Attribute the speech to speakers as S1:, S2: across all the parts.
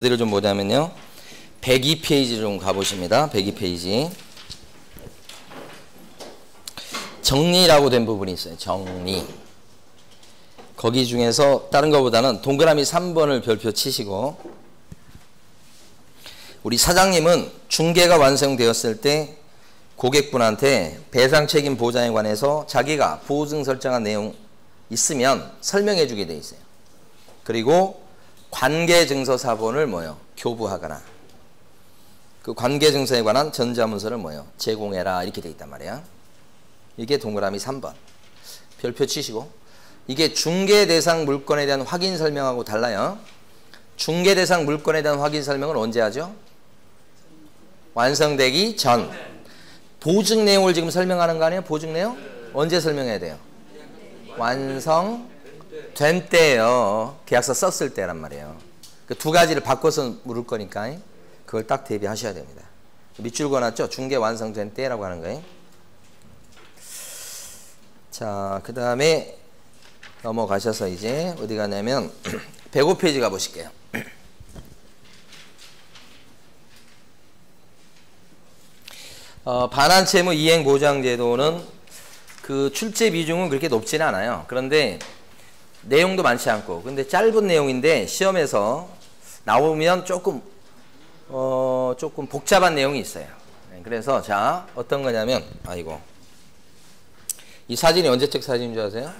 S1: 를 좀 보자면요. 102페이지 좀 가보십니다. 102페이지. 정리라고 된 부분이 있어요. 정리. 거기 중에서 다른 것보다는 동그라미 3번을 별표 치시고, 우리 사장님은 중개가 완성되었을 때 고객분한테 배상 책임 보장에 관해서 자기가 보증 설정한 내용 있으면 설명해 주게 돼 있어요. 그리고 관계증서 사본을 뭐요? 교부하거나 그 관계증서에 관한 전자문서를 뭐요? 제공해라 이렇게 돼 있단 말이야. 이게 동그라미 3번 별표 치시고, 이게 중개대상 물건에 대한 확인 설명하고 달라요. 중개대상 물건에 대한 확인 설명은 언제 하죠? 완성되기 전. 보증 내용을 지금 설명하는 거 아니에요? 보증 내용? 언제 설명해야 돼요? 완성된 때예요. 계약서 썼을 때란 말이에요. 그 두 가지를 바꿔서 물을 거니까 그걸 딱 대비하셔야 됩니다. 밑줄 그어놨죠? 중개 완성된 때라고 하는 거예요. 자, 그 다음에 넘어가셔서 이제 어디 가냐면 105페이지 가보실게요. 반환채무 이행보장제도는 그 출제 비중은 그렇게 높지는 않아요. 그런데 내용도 많지 않고, 근데 짧은 내용인데 시험에서 나오면 조금 복잡한 내용이 있어요. 그래서 자, 어떤 거냐면, 아이고, 이 사진이 언제 찍 사진인 줄 아세요?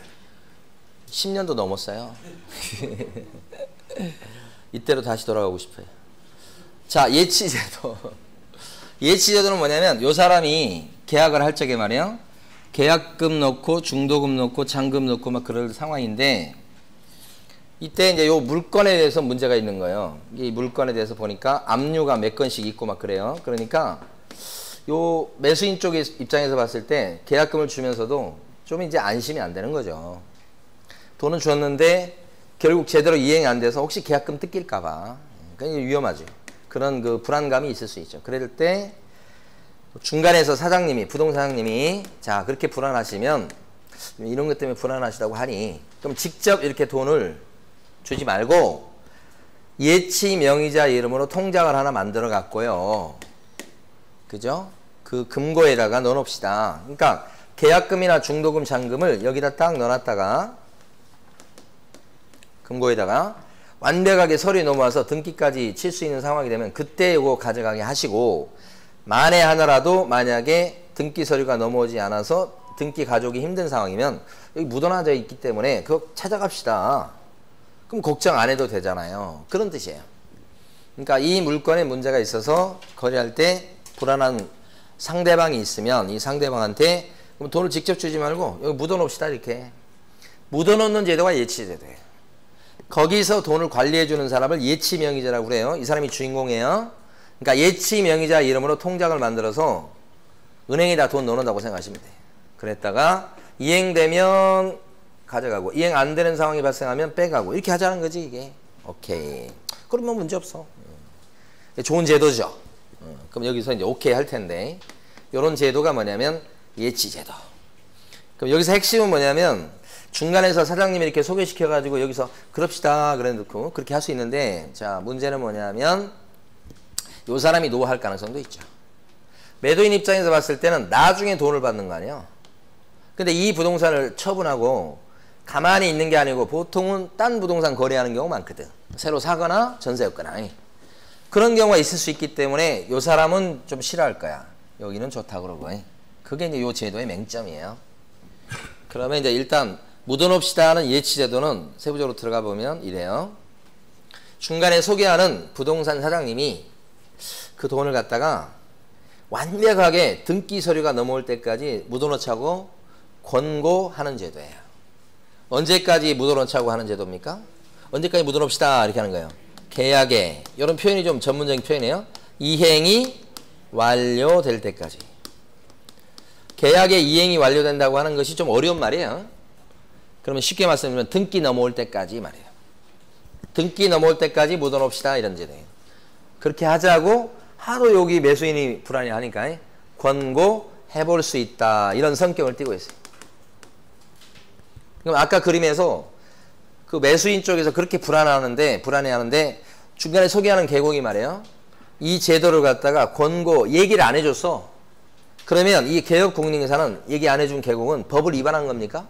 S1: 10년도 넘었어요. 이때로 다시 돌아가고 싶어요. 자, 예치제도. 예치제도는 뭐냐면, 요 사람이 계약을 할 적에 말이에요. 계약금 넣고 중도금 넣고 잔금 넣고 막 그럴 상황인데, 이때 이제 요 물건에 대해서 문제가 있는 거예요. 이 물건에 대해서 보니까 압류가 몇 건씩 있고 막 그래요. 그러니까 요 매수인 쪽 입장에서 봤을 때 계약금을 주면서도 좀 이제 안심이 안 되는 거죠. 돈은 줬는데 결국 제대로 이행이 안 돼서 혹시 계약금 뜯길까 봐. 그러니까 위험하죠. 그런 그 불안감이 있을 수 있죠. 그럴 때 중간에서 사장님이, 부동산 사장님이, 자, 그렇게 불안하시면, 이런 것 때문에 불안하시다고 하니, 그럼 직접 이렇게 돈을 주지 말고 예치 명의자 이름으로 통장을 하나 만들어 갖고요. 그죠? 그 금고에다가 넣어놓읍시다. 그러니까 계약금이나 중도금, 잔금을 여기다 딱 넣어놨다가 금고에다가 완벽하게 서류에 넘어와서 등기까지 칠 수 있는 상황이 되면 그때 이거 가져가게 하시고, 만에 하나라도 만약에 등기 서류가 넘어오지 않아서 등기 가져오기 힘든 상황이면 여기 묻어놔져 있기 때문에 그거 찾아갑시다. 그럼 걱정 안 해도 되잖아요. 그런 뜻이에요. 그러니까 이 물건에 문제가 있어서 거래할 때 불안한 상대방이 있으면 이 상대방한테 그럼 돈을 직접 주지 말고 여기 묻어놓읍시다. 이렇게 묻어놓는 제도가 예치제도예요. 거기서 돈을 관리해주는 사람을 예치명의자라고 그래요. 이 사람이 주인공이에요. 그러니까 예치명의자 이름으로 통장을 만들어서 은행에다 돈 넣어놓는다고 생각하시면 돼요. 그랬다가 이행되면 가져가고, 이행 안 되는 상황이 발생하면 빼가고, 이렇게 하자는 거지 이게. 오케이. 그러면 문제 없어. 좋은 제도죠. 그럼 여기서 이제 오케이 할 텐데, 이런 제도가 뭐냐면 예치제도. 그럼 여기서 핵심은 뭐냐면, 중간에서 사장님이 이렇게 소개시켜가지고 여기서 그럽시다 그래 놓고 그렇게 할 수 있는데, 자, 문제는 뭐냐면 요 사람이 노할 가능성도 있죠. 매도인 입장에서 봤을 때는 나중에 돈을 받는 거 아니에요. 근데 이 부동산을 처분하고 가만히 있는 게 아니고 보통은 딴 부동산 거래하는 경우가 많거든. 새로 사거나 전세였거나. 그런 경우가 있을 수 있기 때문에 요 사람은 좀 싫어할 거야. 여기는 좋다 그러고. 그게 이제 요 제도의 맹점이에요. 그러면 이제 일단 묻어놓읍시다 하는 예치제도는 세부적으로 들어가 보면 이래요. 중간에 소개하는 부동산 사장님이 그 돈을 갖다가 완벽하게 등기 서류가 넘어올 때까지 묻어놓자고 권고하는 제도예요. 언제까지 묻어놓자고 하는 제도입니까? 언제까지 묻어놓읍시다 이렇게 하는 거예요. 계약에, 이런 표현이 좀 전문적인 표현이에요. 이행이 완료될 때까지. 계약의 이행이 완료된다고 하는 것이 좀 어려운 말이에요. 그러면 쉽게 말씀드리면 등기 넘어올 때까지 말이에요. 등기 넘어올 때까지 묻어놓읍시다 이런 제도예요. 그렇게 하자고 하도 여기 매수인이 불안해하니까 권고해볼 수 있다 이런 성격을 띠고 있어요. 그럼 아까 그림에서 그 매수인 쪽에서 그렇게 불안해하는데 중간에 소개하는 계곡이 말이에요. 이 제도를 갖다가 권고 얘기를 안 해줬어. 그러면 이 개혁공인중개사는 얘기 안 해준 계곡은 법을 위반한 겁니까?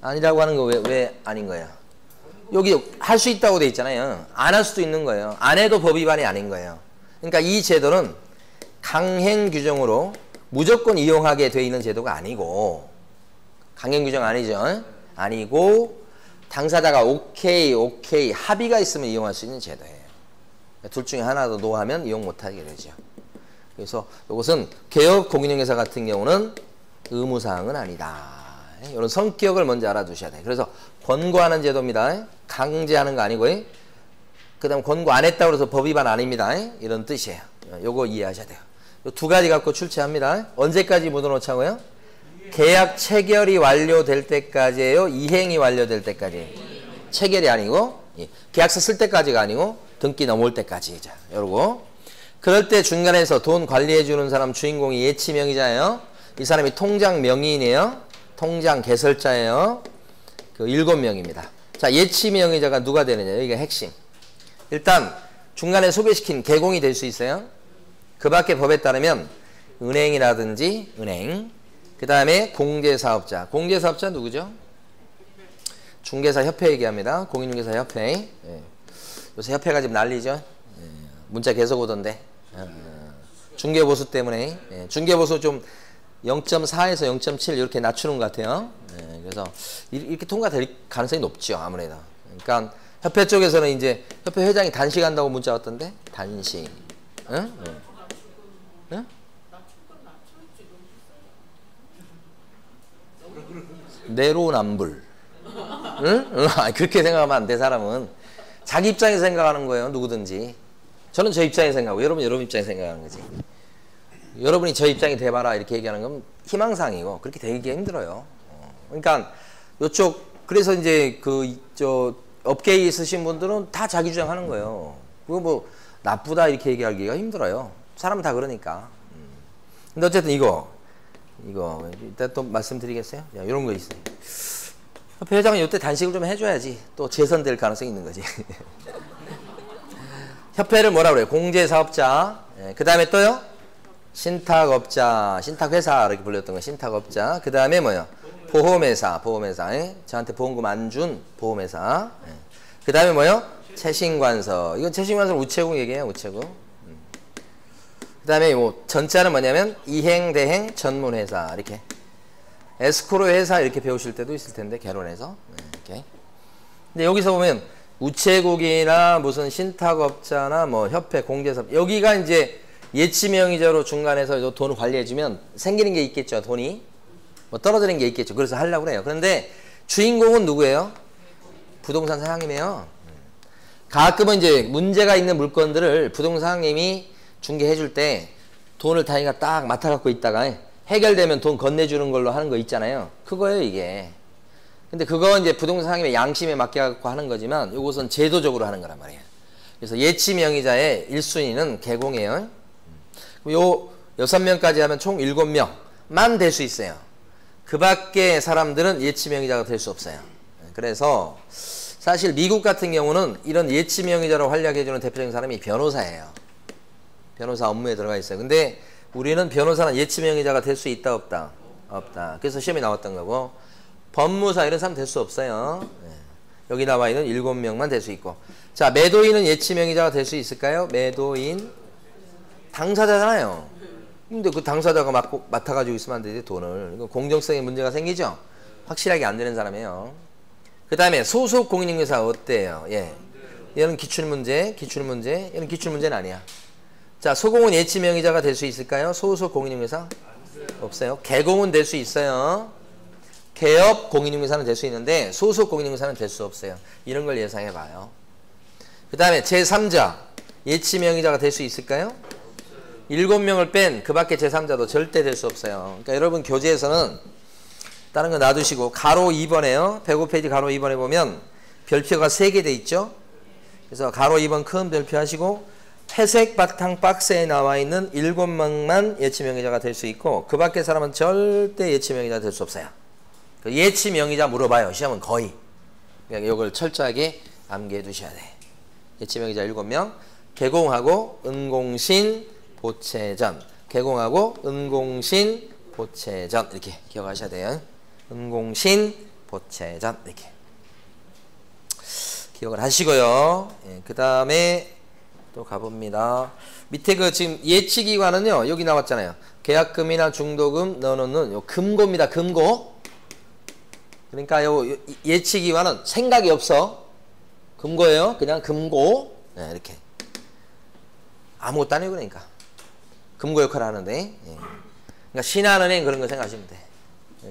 S1: 아니라고 하는 거 왜 아닌 거예요? 여기 할 수 있다고 돼 있잖아요. 안 할 수도 있는 거예요. 안 해도 법 위반이 아닌 거예요. 그러니까 이 제도는 강행 규정으로 무조건 이용하게 돼 있는 제도가 아니고, 강행 규정 아니죠? 아니고 당사자가 오케이 합의가 있으면 이용할 수 있는 제도예요. 둘 중에 하나도 노하면 이용 못하게 되죠. 그래서 이것은 개업 공인중개사 같은 경우는 의무사항은 아니다. 이런 성격을 먼저 알아두셔야 돼요. 그래서 권고하는 제도입니다. 강제하는 거 아니고, 그 다음 권고 안 했다고 해서 법 위반 아닙니다. 이런 뜻이에요. 요거 이해하셔야 돼요. 요 두 가지 갖고 출제합니다. 언제까지 묻어놓자고요? 계약 체결이 완료될 때까지예요? 이행이 완료될 때까지? 체결이 아니고, 계약서 쓸 때까지가 아니고 등기 넘어올 때까지. 자, 요러고. 그럴 때 중간에서 돈 관리해주는 사람 주인공이 예치명의자예요. 이 사람이 통장 명의인이에요. 통장 개설자예요. 그 7명입니다. 자, 예치명의자가 누가 되느냐. 여기가 핵심. 일단 중간에 소개시킨 개공이 될 수 있어요. 그 밖에 법에 따르면 은행이라든지 은행, 그 다음에 공제사업자. 공제사업자 누구죠? 중개사 협회 얘기합니다. 공인중개사 협회. 예. 요새 협회가 지금 난리죠. 예. 문자 계속 오던데. 중개보수 때문에. 예. 중개보수 좀 0.4에서 0.7 이렇게 낮추는 것 같아요. 예. 그래서 이렇게 통과될 가능성이 높죠. 아무래도. 그러니까 협회 쪽에서는 이제 협회 회장이 단식한다고 문자 왔던데. 단식. 응? 응? 내로남불. 응? 그렇게 생각하면 안 돼. 사람은 자기 입장에서 생각하는 거예요. 누구든지. 저는 저 입장에서 생각하고 여러분 입장에서 생각하는 거지. 여러분이 저 입장이 돼봐라 이렇게 얘기하는 건 희망사항이고 그렇게 되기가 힘들어요. 그러니까 요쪽 그래서 이제 저 업계에 있으신 분들은 다 자기 주장하는 거예요. 그거 뭐 나쁘다 이렇게 얘기하기가 힘들어요. 사람은 다 그러니까. 근데 어쨌든 이거 이따 또 말씀드리겠어요? 야, 이런 거 있어요. 협회 회장은 이때 단식을 좀 해줘야지 또 재선될 가능성이 있는 거지. 협회를 뭐라 그래요? 공제사업자. 예, 그 다음에 또요? 신탁업자, 신탁회사 이렇게 불렸던 거 신탁업자. 그 다음에 뭐요? 보험회사. 예? 저한테 보험금 안 준 보험회사. 예. 그 다음에 뭐요? 채신관서. 이건 채신관서는 우체국 얘기예요. 우체국. 그 다음에 뭐 전자는 뭐냐면 이행, 대행, 전문회사 이렇게 에스코로 회사 이렇게 배우실 때도 있을 텐데 개론에서. 네, 이렇게. 근데 여기서 보면 우체국이나 무슨 신탁업자나 뭐 협회, 공제사업 여기가 이제 예치명의자로 중간에서 돈을 관리해주면 생기는 게 있겠죠. 돈이 뭐 떨어지는 게 있겠죠. 그래서 하려고 그래요. 그런데 주인공은 누구예요? 부동산 사장님이에요. 가끔은 이제 문제가 있는 물건들을 부동산 사장님이 중개해 줄 때 돈을 자기가 딱 맡아 갖고 있다가 해결되면 돈 건네주는 걸로 하는 거 있잖아요. 그거예요 이게. 근데 그거 이제 부동산 사장님의 양심에 맡겨 갖고 하는 거지만 이것은 제도적으로 하는 거란 말이에요. 그래서 예치명의자의 1순위는 개공이에요. 요 6명까지 하면 총 7명만 될 수 있어요. 그 밖에 사람들은 예치명의자가 될 수 없어요. 그래서 사실 미국 같은 경우는 이런 예치명의자로 활약해주는 대표적인 사람이 변호사예요. 변호사 업무에 들어가 있어요. 근데 우리는 변호사는 예치명의자가 될 수 있다 없다? 없다. 그래서 시험에 나왔던 거고 법무사 이런 사람 될 수 없어요. 네. 여기 나와 있는 7명만 될 수 있고. 자, 매도인은 예치명의자가 될 수 있을까요? 매도인 당사자잖아요. 근데 그 당사자가 맡아가지고 있으면 안 되지 돈을. 공정성에 문제가 생기죠? 확실하게 안 되는 사람이에요. 그 다음에 소속 공인중개사 어때요? 예. 얘는 기출문제. 얘는 기출문제는 아니야. 자, 소공은 예치명의자가 될 수 있을까요? 소속 공인중개사? 없어요. 개공은 될 수 있어요. 개업 공인중개사는 될 수 있는데 소속 공인중개사는 될 수 없어요. 이런 걸 예상해봐요. 그 다음에 제3자 예치명의자가 될 수 있을까요? 7명을 뺀 그 밖에 제3자도 절대 될 수 없어요. 그러니까 여러분 교재에서는 다른 거 놔두시고 가로 2번에요. 105페이지 가로 2번에 보면 별표가 3개 돼 있죠. 그래서 가로 2번 큰 별표 하시고 회색 바탕 박스에 나와 있는 7명만 예치명의자가 될 수 있고 그 밖의 사람은 절대 예치명의자가 될 수 없어요. 예치명의자 물어봐요. 시험은 거의. 그러니까 이걸 철저하게 암기해 두셔야 돼. 예치명의자 7명. 개공하고 은공신 보채전. 개공하고 은공신 보채전. 이렇게 기억하셔야 돼요. 은공신 보채전. 이렇게 기억을 하시고요. 예, 그 다음에 또 가봅니다. 밑에 그 지금 예치기관은요, 여기 나왔잖아요. 계약금이나 중도금 넣어놓는 요 금고입니다. 금고. 그러니까 요 예치기관은 생각이 없어. 금고예요. 그냥 금고. 네, 이렇게. 아무것도 아니고 그러니까. 금고 역할을 하는데. 예. 그러니까 신한은행 그런 거 생각하시면 돼.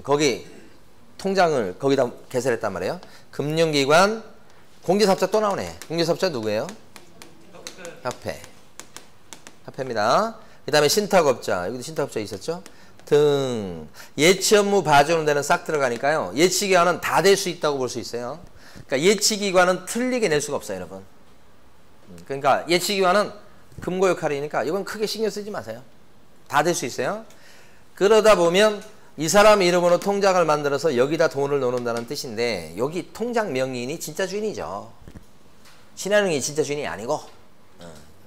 S1: 거기 통장을 거기다 개설했단 말이에요. 금융기관, 공제사업자 또 나오네. 공제사업자 누구예요? 협회. 협회입니다. 그 다음에 신탁업자. 여기도 신탁업자 있었죠? 등. 예치 업무 봐주는 데는 싹 들어가니까요. 예치기관은 다 될 수 있다고 볼 수 있어요. 그러니까 예치기관은 틀리게 낼 수가 없어요, 여러분. 그러니까 예치기관은 금고 역할이니까 이건 크게 신경 쓰지 마세요. 다 될 수 있어요. 그러다 보면 이 사람 이름으로 통장을 만들어서 여기다 돈을 넣는다는 뜻인데 여기 통장 명의인이 진짜 주인이죠. 신한은행이 진짜 주인이 아니고.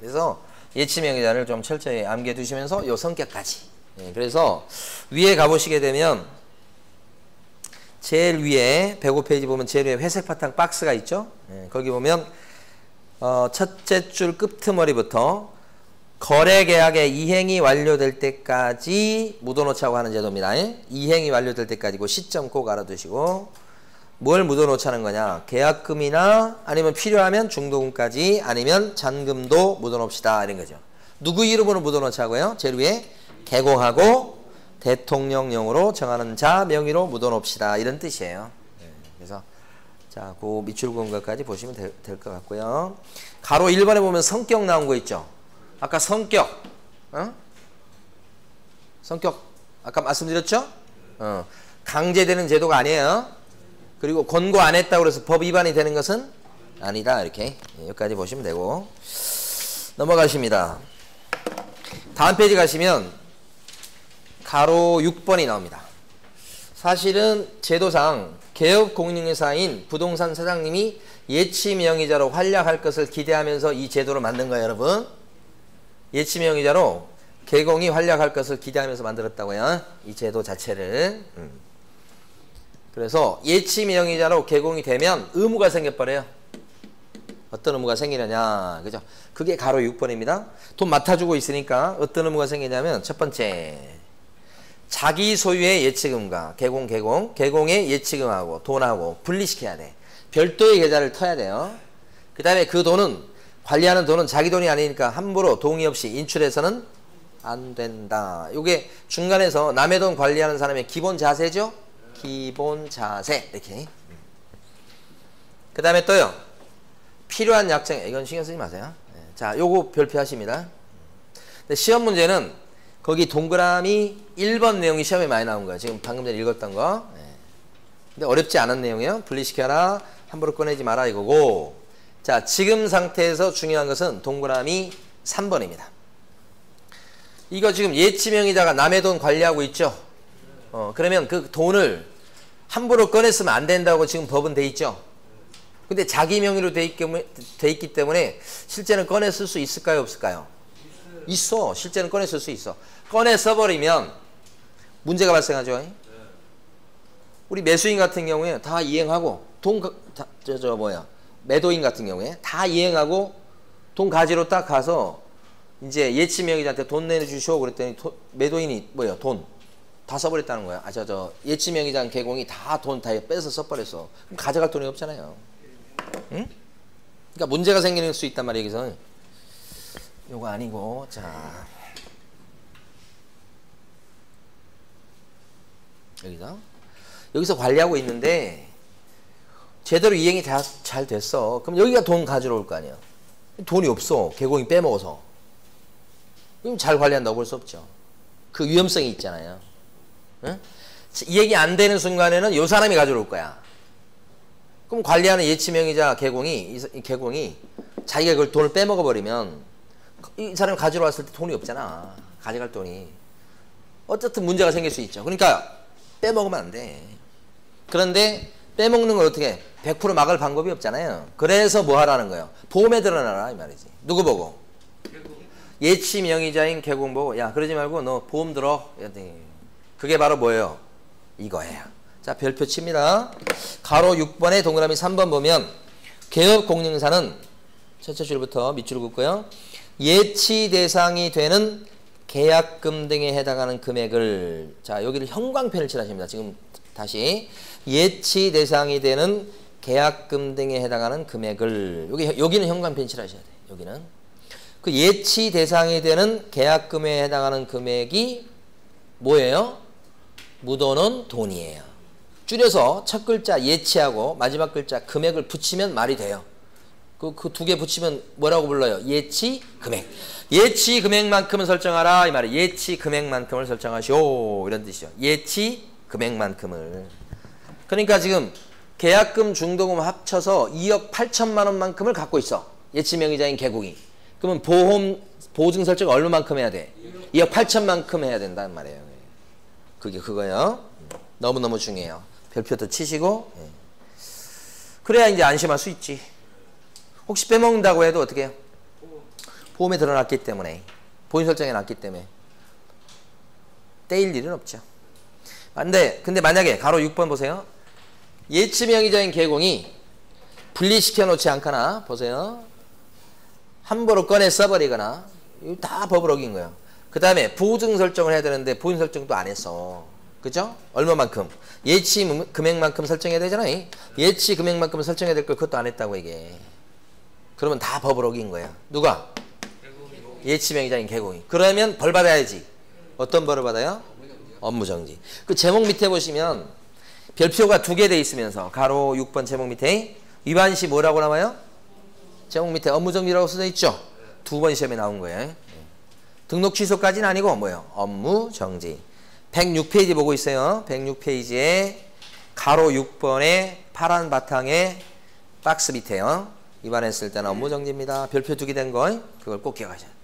S1: 그래서 예치명의자를 좀 철저히 암기해 두시면서 요 성격까지. 그래서 위에 가보시게 되면 제일 위에 105페이지 보면 제일 위에 회색 바탕 박스가 있죠. 거기 보면 첫째 줄 끄트머리부터 거래계약의 이행이 완료될 때까지 묻어놓자고 하는 제도입니다. 이행이 완료될 때까지 그 시점 꼭 알아두시고 뭘 묻어놓자는 거냐. 계약금이나 아니면 필요하면 중도금까지 아니면 잔금도 묻어놓읍시다 이런 거죠. 누구 이름으로 묻어놓자고요? 제일 위에 개공하고 대통령령으로 정하는 자 명의로 묻어놓읍시다 이런 뜻이에요. 그래서 자, 그 밑줄 그은 것까지 보시면 될 것 같고요. 가로 1번에 보면 성격 나온 거 있죠. 아까 성격, 성격 아까 말씀드렸죠? 강제되는 제도가 아니에요. 그리고 권고 안 했다고 해서 법 위반이 되는 것은 아니다. 이렇게 여기까지 보시면 되고 넘어가십니다. 다음 페이지 가시면 가로 6번이 나옵니다. 사실은 제도상 개업공인회사인 부동산 사장님이 예치명의자로 활약할 것을 기대하면서 이 제도를 만든 거예요, 여러분. 예치명의자로 개공이 활약할 것을 기대하면서 만들었다고요. 이 제도 자체를. 그래서 예치명의자로 개공이 되면 의무가 생겨버려요. 어떤 의무가 생기느냐. 그죠? 그게 가로 6번입니다. 돈 맡아주고 있으니까 어떤 의무가 생기냐면 첫 번째. 자기 소유의 예치금과 개공의 예치금하고 돈하고 분리시켜야 돼. 별도의 계좌를 터야 돼요. 그 다음에 그 돈은 관리하는 돈은 자기 돈이 아니니까 함부로 동의 없이 인출해서는 안 된다. 이게 중간에서 남의 돈 관리하는 사람의 기본 자세죠. 기본 자세 이렇게. 그 다음에 또요. 필요한 약정. 이건 신경 쓰지 마세요. 자, 요거 별표하십니다. 근데 시험 문제는 거기 동그라미 1번 내용이 시험에 많이 나온 거예요. 지금 방금 전에 읽었던 거. 근데 어렵지 않은 내용이에요. 분리시켜라. 함부로 꺼내지 마라 이거고. 자, 지금 상태에서 중요한 것은 동그라미 3번입니다. 이거 지금 예치명의자가 남의 돈 관리하고 있죠. 그러면 그 돈을 함부로 꺼냈으면 안 된다고 지금 법은 돼 있죠. 근데 자기 명의로 돼 있기 때문에 실제는 꺼내 쓸 수 있을까요, 없을까요? 있어. 실제는 꺼내 쓸 수 있어. 꺼내 써버리면 문제가 발생하죠. 우리 매수인 같은 경우에 다 이행하고 매도인 같은 경우에 다 이행하고 돈 가지러 딱 가서 이제 예치명의자한테 돈 내주시오 그랬더니 매도인이 뭐예요? 돈 다 써버렸다는 거야. 예치명의자 개공이 다 돈 다 빼서 써버렸어. 그럼 가져갈 돈이 없잖아요. 응? 그러니까 문제가 생길 수 있단 말이에요. 여기서 요거 아니고 자 여기서 관리하고 있는데 제대로 이행이 잘 됐어. 그럼 여기가 돈 가지러 올 거 아니야. 돈이 없어. 개공이 빼먹어서. 그럼 잘 관리한다고 볼 수 없죠. 그 위험성이 있잖아요. 응? 이행이 안 되는 순간에는 요 사람이 가지러 올 거야. 그럼 관리하는 예치명의자 개공이 자기가 그걸 돈을 빼먹어 버리면 이 사람이 가지러 왔을 때 돈이 없잖아. 가져갈 돈이. 어쨌든 문제가 생길 수 있죠. 그러니까 빼먹으면 안 돼. 그런데 빼먹는 걸 어떻게 해? 100% 막을 방법이 없잖아요. 그래서 뭐 하라는 거예요? 보험에 들어놔라 이 말이지. 누구 보고? 예치 명의자인 개공 보고 야 그러지 말고 너 보험 들어. 그게 바로 뭐예요? 이거예요. 자 별표 칩니다. 가로 6번에 동그라미 3번 보면 개업공증사는 첫째 줄부터 밑줄 긋고요. 예치 대상이 되는 계약금 등에 해당하는 금액을 자 여기를 형광펜을 칠하십니다. 지금 다시 예치 대상이 되는 계약금 등에 해당하는 금액을 여기는 형광펜 칠하셔야 돼요. 여기는 그 예치 대상이 되는 계약금에 해당하는 금액이 뭐예요? 묻어놓은 돈이에요. 줄여서 첫 글자 예치하고 마지막 글자 금액을 붙이면 말이 돼요. 그 두 개 붙이면 뭐라고 불러요? 예치 금액. 예치 금액만큼은 설정하라 이 말이에요. 예치 금액만큼을 설정하시오 이런 뜻이죠. 예치 금액만큼을. 그러니까 지금 계약금 중도금 합쳐서 2억 8천만 원만큼을 갖고 있어. 예치 명의자인 개공이. 그러면 보증 설정 얼마만큼 해야 돼? 2억 8천만큼 해야 된다는 말이에요. 그게 그거예요. 너무너무 중요해요. 별표도 치시고 그래야 이제 안심할 수 있지. 혹시 빼먹는다고 해도 어떻게 해요? 보험에 들어놨기 때문에 보인 설정해 놨기 때문에 떼일 일은 없죠. 근데 만약에 가로 6번 보세요. 예치 명의자인 개공이 분리시켜 놓지 않거나 보세요. 함부로 꺼내 써버리거나 이거 다 법을 어긴 거예요. 그 다음에 보증 설정을 해야 되는데 보증 설정도 안 했어. 그죠? 얼마만큼? 예치 금액만큼 설정해야 되잖아요. 예치 금액만큼 설정해야 될 걸 그것도 안 했다고 이게. 그러면 다 법을 어긴 거야. 누가? 예치 명의자인 개공이. 그러면 벌 받아야지. 어떤 벌을 받아요? 업무정지. 그 제목 밑에 보시면 별표가 2개 돼 있으면서 가로 6번 제목 밑에 위반시 뭐라고 나와요? 제목 밑에 업무정지라고 써져 있죠? 2번 시험에 나온 거예요. 등록 취소까지는 아니고 뭐예요? 업무정지. 106페이지 보고 있어요. 106페이지에 가로 6번에 파란 바탕에 박스 밑에요. 위반했을 때는 업무정지입니다. 별표 2개 된 거 그걸 꼭 기억하셔야 돼요.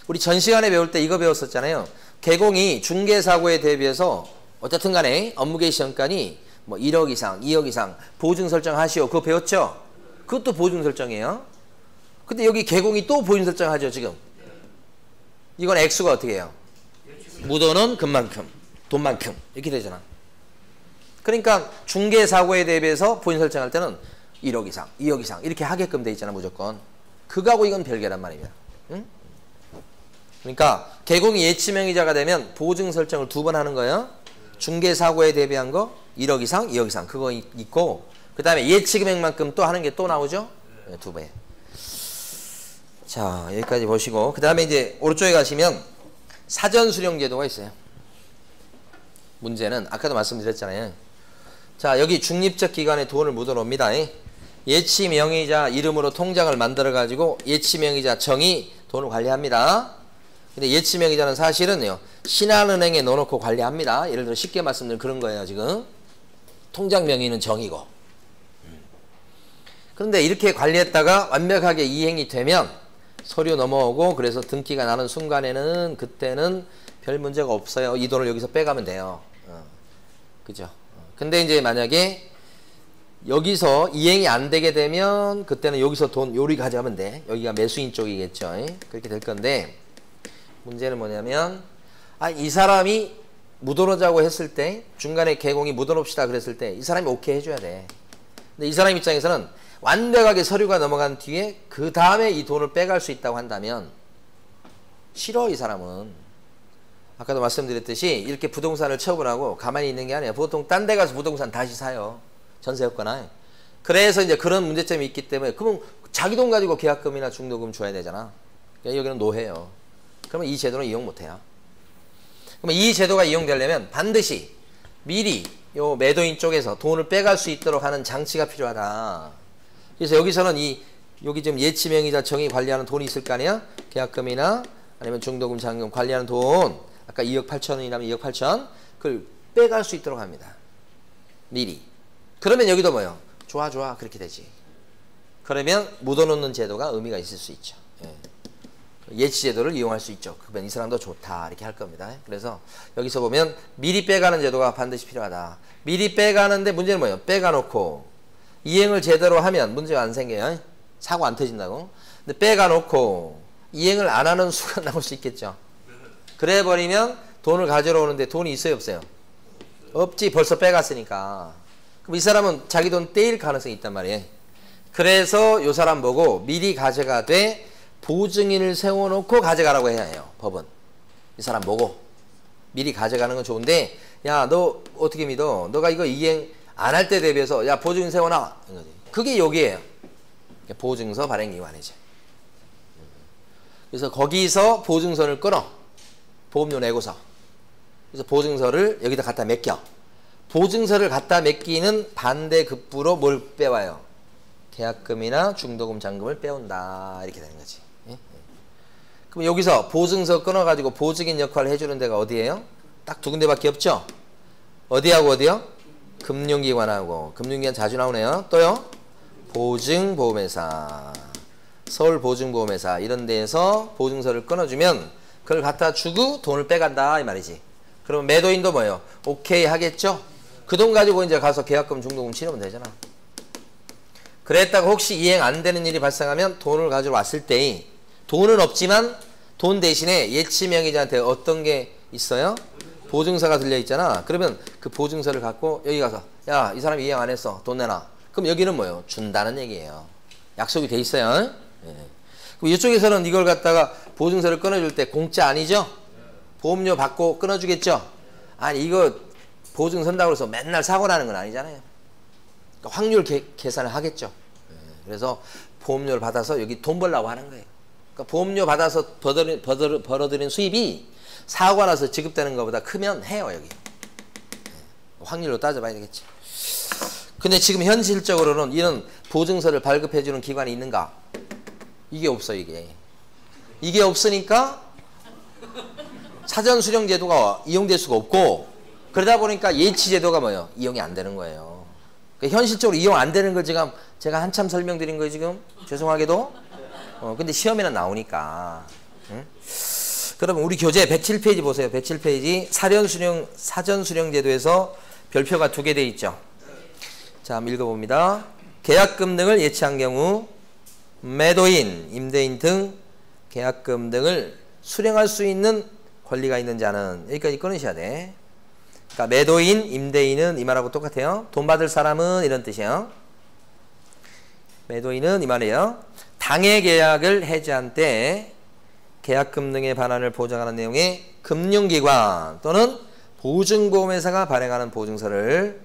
S1: 우리 전 시간에 배울 때 이거 배웠었잖아요. 개공이 중개사고에 대비해서 어쨌든 간에 업무개시 시험관이 뭐 1억 이상, 2억 이상 보증 설정하시오. 그거 배웠죠? 그것도 보증 설정이에요. 근데 여기 개공이 또 보증 설정하죠 지금. 이건 액수가 어떻게 해요? 묻어놓은 금만큼, 돈만큼 이렇게 되잖아. 그러니까 중개사고에 대비해서 보증 설정할 때는 1억 이상, 2억 이상 이렇게 하게끔 돼 있잖아 무조건. 그거하고 이건 별개란 말입니다. 응? 그러니까 개공이 예치명의자가 되면 보증 설정을 2번 하는 거예요. 중개사고에 대비한 거 1억 이상, 2억 이상 그거 있고 그 다음에 예치금액만큼 또 하는 게 또 나오죠? 네, 2배. 자 여기까지 보시고 그 다음에 이제 오른쪽에 가시면 사전수령 제도가 있어요. 문제는 아까도 말씀드렸잖아요. 자 여기 중립적 기관에 돈을 묻어놓습니다. 예치명의자 이름으로 통장을 만들어 가지고 예치명의자 정이 돈을 관리합니다. 근데 예치명의자는 사실은요 신한은행에 넣어놓고 관리합니다. 예를 들어 쉽게 말씀드리면 그런 거예요. 지금 통장 명의는 정이고 그런데 이렇게 관리했다가 완벽하게 이행이 되면 서류 넘어오고 그래서 등기가 나는 순간에는 그때는 별 문제가 없어요. 이 돈을 여기서 빼가면 돼요. 그죠? 근데 이제 만약에 여기서 이행이 안 되게 되면 그때는 여기서 돈 요리 가져가면 돼. 여기가 매수인 쪽이겠죠. 그렇게 될 건데 문제는 뭐냐면 이 사람이 묻어놓자고 했을 때 중간에 개공이 묻어놓읍시다 그랬을 때 이 사람이 오케이 해줘야 돼. 근데 이 사람 입장에서는 완벽하게 서류가 넘어간 뒤에 그 다음에 이 돈을 빼갈 수 있다고 한다면 싫어. 이 사람은 아까도 말씀드렸듯이 이렇게 부동산을 처분하고 가만히 있는 게 아니에요. 보통 딴 데 가서 부동산 다시 사요. 전세였거나. 그래서 이제 그런 문제점이 있기 때문에 그러면 자기 돈 가지고 계약금이나 중도금 줘야 되잖아. 그러니까 여기는 노예요. 그러면 이 제도는 이용 못해요. 그러면 이 제도가 이용되려면 반드시 미리 요 매도인 쪽에서 돈을 빼갈 수 있도록 하는 장치가 필요하다. 그래서 여기서는 여기 지금 예치명의자 정의 관리하는 돈이 있을 거 아니야? 계약금이나 아니면 중도금, 잔금 관리하는 돈 아까 2억 8천원이라면 2억 8천 그걸 빼갈 수 있도록 합니다. 미리. 그러면 여기도 뭐요? 좋아 그렇게 되지. 그러면 묻어놓는 제도가 의미가 있을 수 있죠. 예. 예치제도를 이용할 수 있죠. 그러면 이 사람도 좋다 이렇게 할 겁니다. 그래서 여기서 보면 미리 빼가는 제도가 반드시 필요하다. 미리 빼가는데 문제는 뭐예요? 빼가놓고 이행을 제대로 하면 문제가 안 생겨요. 사고 안 터진다고. 근데 빼가놓고 이행을 안 하는 수가 나올 수 있겠죠. 그래 버리면 돈을 가져러 오는데 돈이 있어요 없어요? 없지. 벌써 빼갔으니까. 그럼 이 사람은 자기 돈 떼일 가능성이 있단 말이에요. 그래서 이 사람 보고 미리 가져가되 보증인을 세워놓고 가져가라고 해야 해요. 법은. 이 사람 보고 미리 가져가는 건 좋은데 야 너 어떻게 믿어? 너가 이거 이행 안 할 때 대비해서 야 보증인 세워놔. 그게 여기에요. 보증서 발행기관이죠. 그래서 거기서 보증서를 끊어. 보험료 내고서. 그래서 보증서를 여기다 갖다 맡겨. 보증서를 갖다 맡기는 반대급부로 뭘 빼와요? 계약금이나 중도금 잔금을 빼온다. 이렇게 되는 거지. 예? 그럼 여기서 보증서 끊어가지고 보증인 역할을 해주는 데가 어디예요? 딱 두 군데밖에 없죠? 어디하고 어디요? 금융기관하고. 금융기관 자주 나오네요. 또요? 보증보험회사. 서울보증보험회사 이런 데에서 보증서를 끊어주면 그걸 갖다 주고 돈을 빼간다 이 말이지. 그러면 매도인도 뭐예요? 오케이 하겠죠? 그 돈 가지고 이제 가서 계약금 중도금 치르면 되잖아. 그랬다가 혹시 이행 안 되는 일이 발생하면 돈을 가지고 왔을 때 돈은 없지만 돈 대신에 예치명의자한테 어떤 게 있어요? 보증서가 들려있잖아. 그러면 그 보증서를 갖고 여기 가서 야, 이 사람이 이행 안 했어. 돈 내놔. 그럼 여기는 뭐예요? 준다는 얘기예요. 약속이 돼 있어요. 예. 그럼 이쪽에서는 이걸 갖다가 보증서를 끊어줄 때 공짜 아니죠? 보험료 받고 끊어주겠죠? 아니 이거 보증 선다고 해서 맨날 사고 나는 건 아니잖아요. 그러니까 확률 계산을 하겠죠. 그래서 보험료를 받아서 여기 돈 벌라고 하는 거예요. 그러니까 보험료 받아서 벌어들인 수입이 사고가 나서 지급되는 것보다 크면 해요 여기. 확률로 따져봐야 되겠죠. 근데 지금 현실적으로는 이런 보증서를 발급해주는 기관이 있는가? 이게 없어 이게. 이게 없으니까 사전 수령 제도가 이용될 수가 없고 그러다 보니까 예치 제도가 뭐예요? 이용이 안 되는 거예요. 그러니까 현실적으로 이용 안 되는 걸 지금 제가 한참 설명드린 거예요 지금. 죄송하게도. 근데 시험에는 나오니까. 응? 그러면 우리 교재 107페이지 보세요. 107페이지 사전 수령 제도에서 별표가 2개 돼 있죠. 자, 한번 읽어봅니다. 계약금 등을 예치한 경우 매도인, 임대인 등 계약금 등을 수령할 수 있는 권리가 있는 자는 여기까지 끊으셔야 돼. 그러니까 매도인, 임대인은 이 말하고 똑같아요. 돈 받을 사람은 이런 뜻이에요. 매도인은 이 말이에요. 당해 계약을 해지한 때 계약금 등의 반환을 보장하는 내용의 금융기관 또는 보증보험회사가 발행하는 보증서를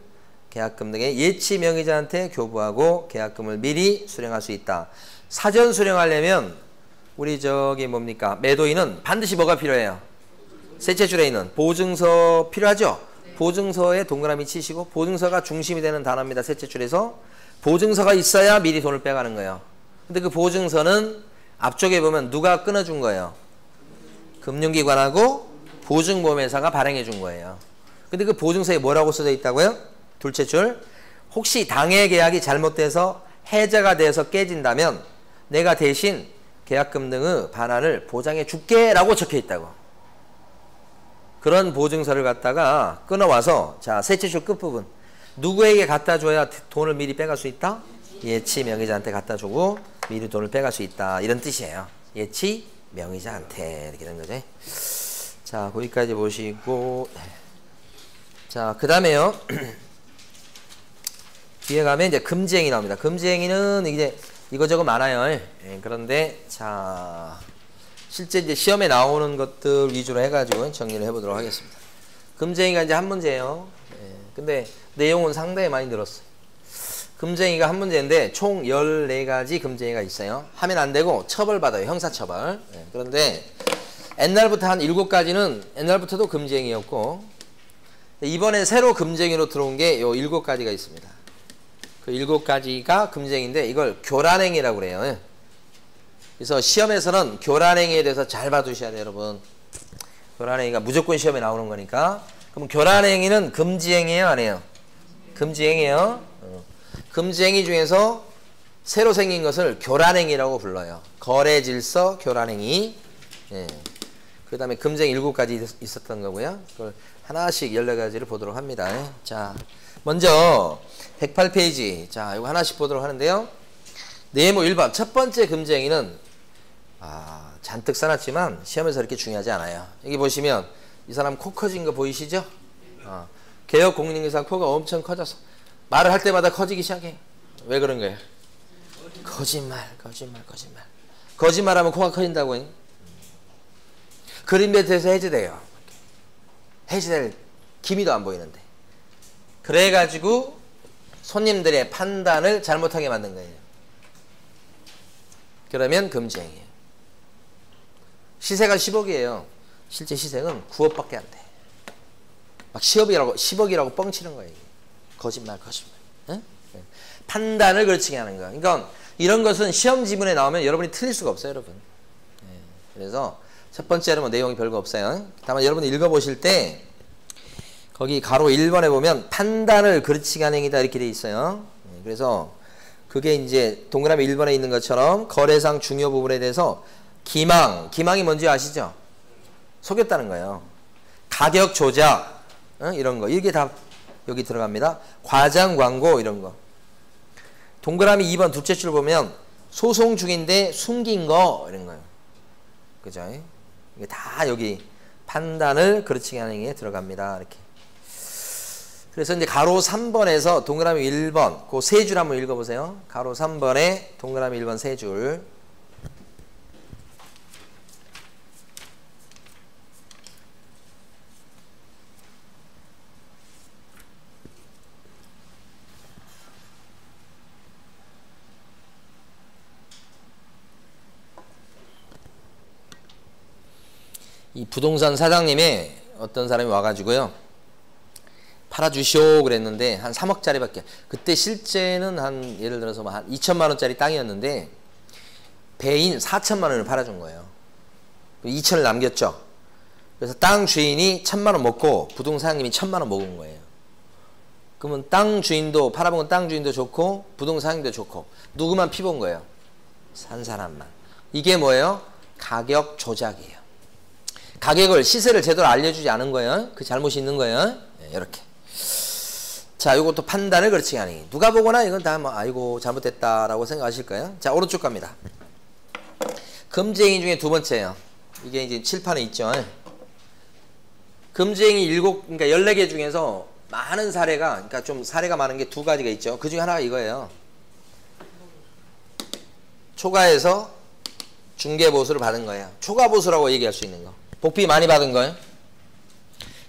S1: 계약금 등의 예치 명의자한테 교부하고 계약금을 미리 수령할 수 있다. 사전 수령하려면 우리 저기 뭡니까? 매도인은 반드시 뭐가 필요해요? 세채줄에 있는 보증서 필요하죠? 보증서에 동그라미 치시고 보증서가 중심이 되는 단어입니다. 세채줄에서 보증서가 있어야 미리 돈을 빼가는 거예요. 근데 그 보증서는 앞쪽에 보면 누가 끊어준 거예요? 금융기관하고 보증보험회사가 발행해 준 거예요. 근데 그 보증서에 뭐라고 써져 있다고요? 둘째 줄. 혹시 당해 계약이 잘못돼서 해제가 돼서 깨진다면 내가 대신 계약금 등의 반환을 보장해 줄게 라고 적혀 있다고. 그런 보증서를 갖다가 끊어와서 자 셋째 줄 끝부분 누구에게 갖다 줘야 돈을 미리 빼갈 수 있다? 예치 명의자한테 갖다 주고 미리 돈을 빼갈 수 있다. 이런 뜻이에요. 예치 명의자한테 이렇게 된 거죠. 자 거기까지 보시고 자 그 다음에요. 뒤에 가면 이제 금지행위 나옵니다. 금지행위는 이제 이거저거 많아요. 그런데 자 실제 이제 시험에 나오는 것들 위주로 해가지고 정리를 해보도록 하겠습니다. 금지행위가 이제 한 문제예요. 근데 내용은 상당히 많이 들었어요. 금지행위가 한 문제인데 총 14가지 금지행위가 있어요. 하면 안 되고 처벌받아요. 형사처벌. 그런데 옛날부터 한 7가지는 옛날부터도 금지행위였고 이번에 새로 금지행위로 들어온 게 요 7가지가 있습니다. 그 7가지가 금지행위인데 이걸 교란행위라고 그래요. 그래서 시험에서는 교란행위에 대해서 잘 봐두셔야 돼요, 여러분. 교란행위가 무조건 시험에 나오는 거니까. 그럼 교란행위는 금지행위예요, 아니에요? 금지행위예요. 금지행위 중에서 새로 생긴 것을 교란행위라고 불러요. 거래질서 교란행위. 예. 그 다음에 금쟁이 7가지 있었던 거고요. 그걸 하나씩 14가지를 보도록 합니다. 예. 자, 먼저 108페이지. 자, 이거 하나씩 보도록 하는데요. 네모 1번. 첫 번째 금쟁이는 잔뜩 써놨지만 시험에서 그렇게 중요하지 않아요. 여기 보시면 이 사람 코 커진 거 보이시죠? 개혁 공인인상 코가 엄청 커져서 말을 할 때마다 커지기 시작해. 왜 그런 거예요? 거짓말하면 코가 커진다고. 그림 배트에서 해제돼요. 해제될 기미도 안 보이는데. 그래가지고 손님들의 판단을 잘못하게 만든 거예요. 그러면 금지행이에요. 시세가 10억이에요. 실제 시세는 9억밖에 안 돼. 막 10억이라고 뻥치는 거예요. 거짓말. 응? 판단을 걸치게 하는 거야. 그러니까 이런 것은 시험 지문에 나오면 여러분이 틀릴 수가 없어요, 여러분. 그래서 첫 번째로 뭐 내용이 별거 없어요. 다만 여러분이 읽어보실 때 거기 가로 1번에 보면 판단을 그르치게 하는 행위다 이렇게 돼 있어요. 그래서 그게 이제 동그라미 1번에 있는 것처럼 거래상 중요 부분에 대해서 기망이 뭔지 아시죠? 속였다는 거예요. 가격 조작, 이런 거. 이게 다 여기 들어갑니다. 과장 광고 이런 거. 동그라미 2번 둘째 줄 보면 소송 중인데 숨긴 거 이런 거예요. 그죠? 이게 다 여기 판단을 그르치게 하는 행위에 들어갑니다. 이렇게. 그래서 이제 가로 3번에서 동그라미 1번 그 세 줄 한번 읽어보세요. 가로 3번에 동그라미 1번 세 줄. 이 부동산 사장님이 어떤 사람이 와가지고요. 팔아주시오 그랬는데 한 3억짜리밖에. 그때 실제는 한 예를 들어서 한 2천만 원짜리 땅이었는데 배인 4천만 원을 팔아준 거예요. 2천을 남겼죠. 그래서 땅 주인이 1,000만 원 먹고 부동산 사장님이 1,000만 원 먹은 거예요. 그러면 땅 주인도 팔아본 땅 주인도 좋고 부동산 사장님도 좋고 누구만 피본 거예요? 산 사람만. 이게 뭐예요? 가격 조작이에요. 가격을 시세를 제대로 알려주지 않은 거예요. 그 잘못이 있는 거예요. 이렇게. 자, 요것도 판단을 그렇게 하니. 누가 보거나 이건 다 뭐 아이고 잘못됐다라고 생각하실 거예요. 자, 오른쪽 갑니다. 금지행위 중에 두 번째예요. 이게 이제 칠판에 있죠. 금지행위 그러니까 14개 중에서 많은 사례가, 그러니까 좀 사례가 많은 게 두 가지가 있죠. 그 중에 하나가 이거예요. 초과해서 중개보수를 받은 거예요. 초과보수라고 얘기할 수 있는 거. 복비 많이 받은 거예요.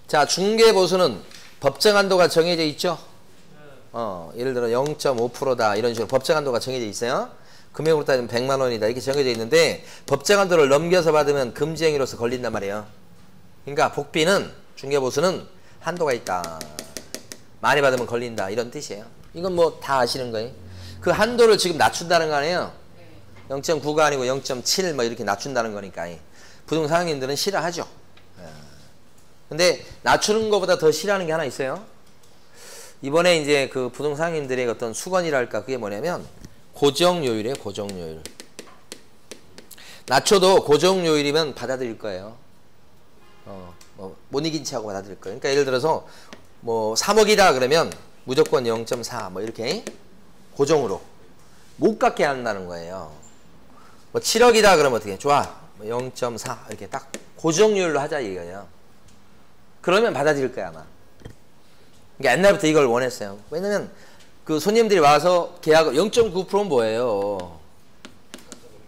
S1: 자, 중개보수는 법정 한도가 정해져 있죠. 예를 들어 0.5%다 이런 식으로 법정 한도가 정해져 있어요. 금액으로 따지면 100만 원이다 이렇게 정해져 있는데 법정 한도를 넘겨서 받으면 금지행위로서 걸린단 말이에요. 그러니까 복비는 중개보수는 한도가 있다. 많이 받으면 걸린다 이런 뜻이에요. 이건 뭐 다 아시는 거예요. 그 한도를 지금 낮춘다는 거 아니에요. 0.9가 아니고 0.7 뭐 이렇게 낮춘다는 거니까. 부동산 사장님들은 싫어하죠. 근데 낮추는 것보다 더 싫어하는 게 하나 있어요. 이번에 이제 그 부동산 사장님들의 어떤 수건이랄까 그게 뭐냐면 고정요율이에요. 고정요율. 낮춰도 고정요율이면 받아들일 거예요. 뭐 못 이긴 체하고 받아들일 거예요. 그러니까 예를 들어서 뭐 3억이다 그러면 무조건 0.4 뭐 이렇게 고정으로 못 갖게 한다는 거예요. 뭐 7억이다 그러면 어떻게 좋아 0.4 이렇게 딱 고정률로 하자 이거예요. 그러면 받아들일 거야 아마. 그러니까 옛날부터 이걸 원했어요. 왜냐면 그 손님들이 와서 계약을 0.9%는 뭐예요?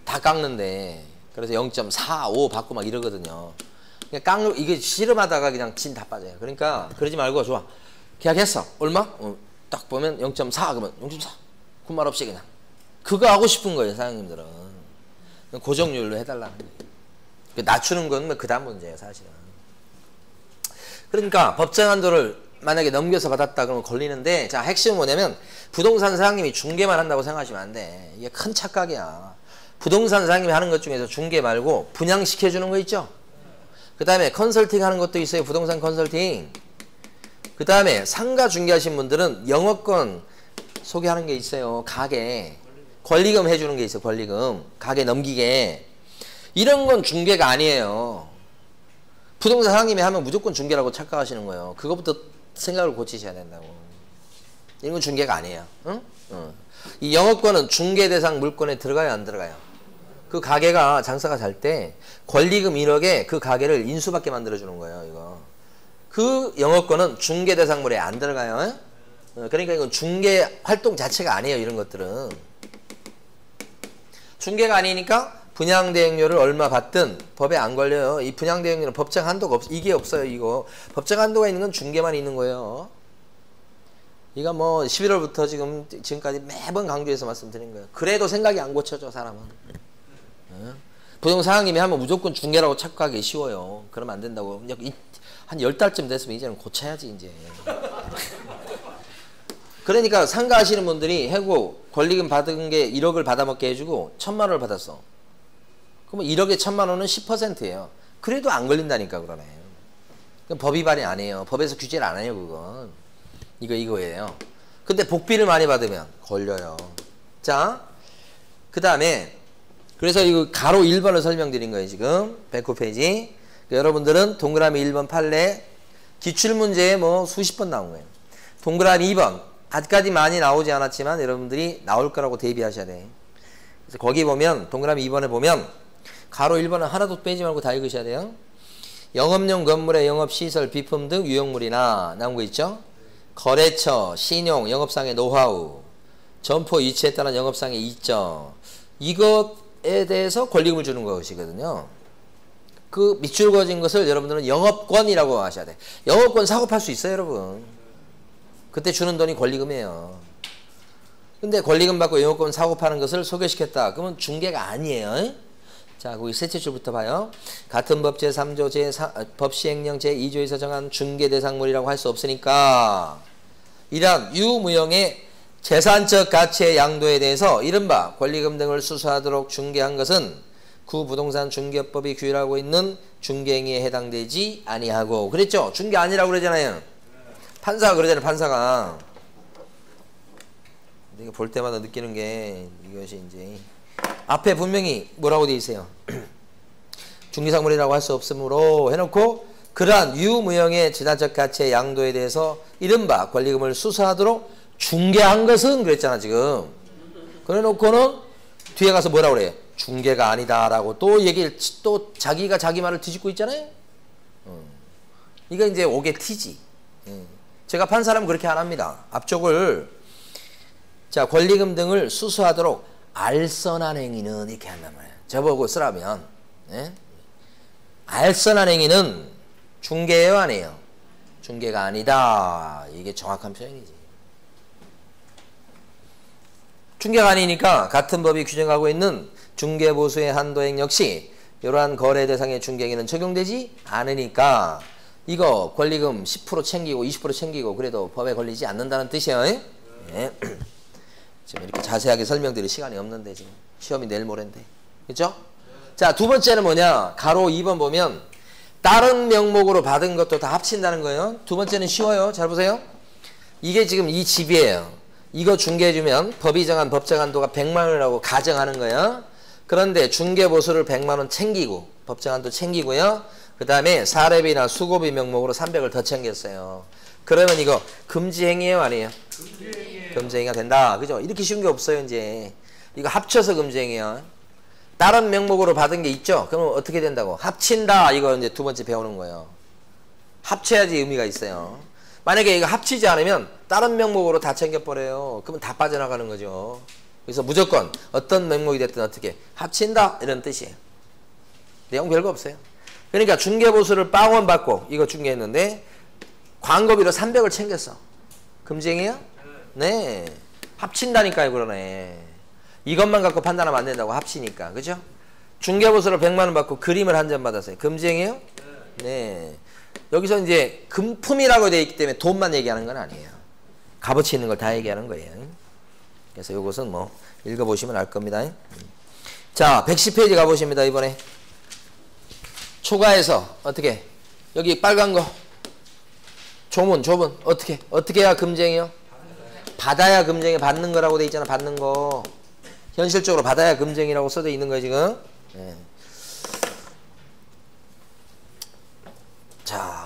S1: 다 깎는데. 그래서 0.4, 5 받고 막 이러거든요. 그러니까 이게 씨름하다가 그냥 진 다 빠져요. 그러니까 그러지 말고 좋아. 계약했어. 얼마? 딱 보면 0.4 그러면 0.4 군말 없이 그냥. 그거 하고 싶은 거예요 사장님들은. 고정률로 해달라는 거예요. 낮추는 건 그 다음 문제예요 사실은. 그러니까 법정 한도를 만약에 넘겨서 받았다 그러면 걸리는데, 자 핵심은 뭐냐면 부동산 사장님이 중개만 한다고 생각하시면 안 돼. 이게 큰 착각이야. 부동산 사장님이 하는 것 중에서 중개 말고 분양시켜주는 거 있죠. 그 다음에 컨설팅 하는 것도 있어요. 부동산 컨설팅. 그 다음에 상가 중개하신 분들은 영업권 소개하는 게 있어요. 가게 권리금 해주는 게 있어요. 권리금 가게 넘기게. 이런 건 중개가 아니에요. 부동산 사장님이 하면 무조건 중개라고 착각하시는 거예요. 그것부터 생각을 고치셔야 된다고. 이런 건 중개가 아니에요. 응? 이 영업권은 중개 대상 물건에 들어가요, 안 들어가요? 그 가게가 장사가 잘 때 권리금 1억에 그 가게를 인수받게 만들어주는 거예요, 이거. 그 영업권은 중개 대상물에 안 들어가요. 그러니까 이건 중개 활동 자체가 아니에요, 이런 것들은. 중개가 아니니까 분양대행료를 얼마 받든 법에 안 걸려요. 이 분양대행료는 법정 한도가 이게 없어요, 이거. 법정 한도가 있는 건 중개만 있는 거예요. 이거 뭐 11월부터 지금까지 매번 강조해서 말씀드린 거예요. 그래도 생각이 안 고쳐져, 사람은. 부동산 사장님이 하면 무조건 중개라고 착각하기 쉬워요. 그러면 안 된다고. 한 10달쯤 됐으면 이제는 고쳐야지, 이제. 그러니까 상가하시는 분들이 해고 권리금 받은 게 1억을 받아먹게 해주고 1,000만 원을 받았어. 그러면 1억에 1,000만 원은 10%예요. 그래도 안 걸린다니까, 그러네. 그럼 법 위반이 안 해요. 법에서 규제를 안 해요, 그건. 이거예요. 근데 복비를 많이 받으면 걸려요. 자, 그 다음에 그래서 이거 가로 1번을 설명드린 거예요, 지금. 109페이지. 여러분들은 동그라미 1번 판례 기출문제에 뭐 수십 번 나온 거예요. 동그라미 2번. 아직까지 많이 나오지 않았지만 여러분들이 나올 거라고 대비하셔야 돼. 그래서 거기 보면 동그라미 2번에 보면 가로 1번은 하나도 빼지 말고 다 읽으셔야 돼요. 영업용 건물의 영업시설, 비품 등 유형물이나 나온 거 있죠. 거래처, 신용, 영업상의 노하우, 점포 위치에 따른 영업상의 이점, 이것에 대해서 권리금을 주는 것이거든요. 그 밑줄 그어진 것을 여러분들은 영업권이라고 하셔야 돼. 영업권 사고 팔 수 있어요, 여러분. 그때 주는 돈이 권리금이에요. 근데 권리금 받고 영업권 사고 파는 것을 소개시켰다. 그러면 중개가 아니에요. 자, 거기 셋째 줄부터 봐요. 같은 법 제3조 법 시행령 제2조에서 정한 중개 대상물이라고 할 수 없으니까 이러한 유무형의 재산적 가치의 양도에 대해서 이른바 권리금 등을 수수하도록 중개한 것은 구부동산 중개법이 규율하고 있는 중개행위에 해당되지 아니하고. 그랬죠? 중개 아니라고 그러잖아요. 판사가 그러잖아요, 판사가. 내가 볼 때마다 느끼는 게 이것이 이제 앞에 분명히 뭐라고 돼 있어요. 중개상물이라고 할 수 없으므로 해놓고 그러한 유무형의 재산적 가치의 양도에 대해서 이른바 권리금을 수수하도록 중개한 것은 그랬잖아, 지금. 그래 놓고는 뒤에 가서 뭐라고 그래? 중개가 아니다라고 또 자기가 자기 말을 뒤집고 있잖아요. 이거 이제 옥의 티지. 제가 판사라면 그렇게 안 합니다. 앞쪽을 자, 권리금 등을 수수하도록 알선한 행위는 이렇게 한단 말이에요. 저보고 쓰라면. 예? 알선한 행위는 중개예요, 아니에요? 중개가 아니다. 이게 정확한 표현이지. 중개가 아니니까 같은 법이 규정하고 있는 중개보수의 한도액 역시 이러한 거래 대상의 중개행위는 적용되지 않으니까 이거 권리금 10% 챙기고 20% 챙기고 그래도 법에 걸리지 않는다는 뜻이에요. 네. 지금 이렇게 자세하게 설명드릴 시간이 없는데 지금 시험이 내일 모레인데. 그렇죠? 자, 두 번째는 뭐냐? 가로 2번 보면 다른 명목으로 받은 것도 다 합친다는 거예요. 두 번째는 쉬워요. 잘 보세요. 이게 지금 이 집이에요. 이거 중개해주면 법이 정한 법정 한도가 100만 원이라고 가정하는 거예요. 그런데 중개보수를 100만 원 챙기고 법정 한도 챙기고요. 그 다음에 사례비나 수고비 명목으로 300을 더 챙겼어요. 그러면 이거 금지행위예요, 아니에요? 금지행위가 된다. 그죠? 이렇게 쉬운 게 없어요, 이제. 이거 합쳐서 금지행위야. 다른 명목으로 받은 게 있죠? 그러면 어떻게 된다고? 합친다. 이거 이제 두 번째 배우는 거예요. 합쳐야지 의미가 있어요. 만약에 이거 합치지 않으면 다른 명목으로 다 챙겨버려요. 그러면 다 빠져나가는 거죠. 그래서 무조건 어떤 명목이 됐든 어떻게 합친다 이런 뜻이에요. 내용 별거 없어요. 그러니까 중개보수를 빵원 받고 이거 중개했는데 광고비로 300을 챙겼어. 금지행위야? 네. 합친다니까요, 그러네. 이것만 갖고 판단하면 안 된다고, 합치니까. 그죠? 중개보수를 100만 원 받고 그림을 한 점 받았어요. 금지행위요? 네. 여기서 이제 금품이라고 되어 있기 때문에 돈만 얘기하는 건 아니에요. 값어치 있는 걸 다 얘기하는 거예요. 그래서 이것은 뭐 읽어보시면 알 겁니다. 자, 110페이지 가보십니다. 이번에 초과해서 어떻게 여기 빨간 거 조문 어떻게 해야 금쟁이요? 받아야 금쟁이. 받는 거라고 돼 있잖아. 받는 거 현실적으로 받아야 금쟁이라고 써져 있는 거예요, 지금. 네.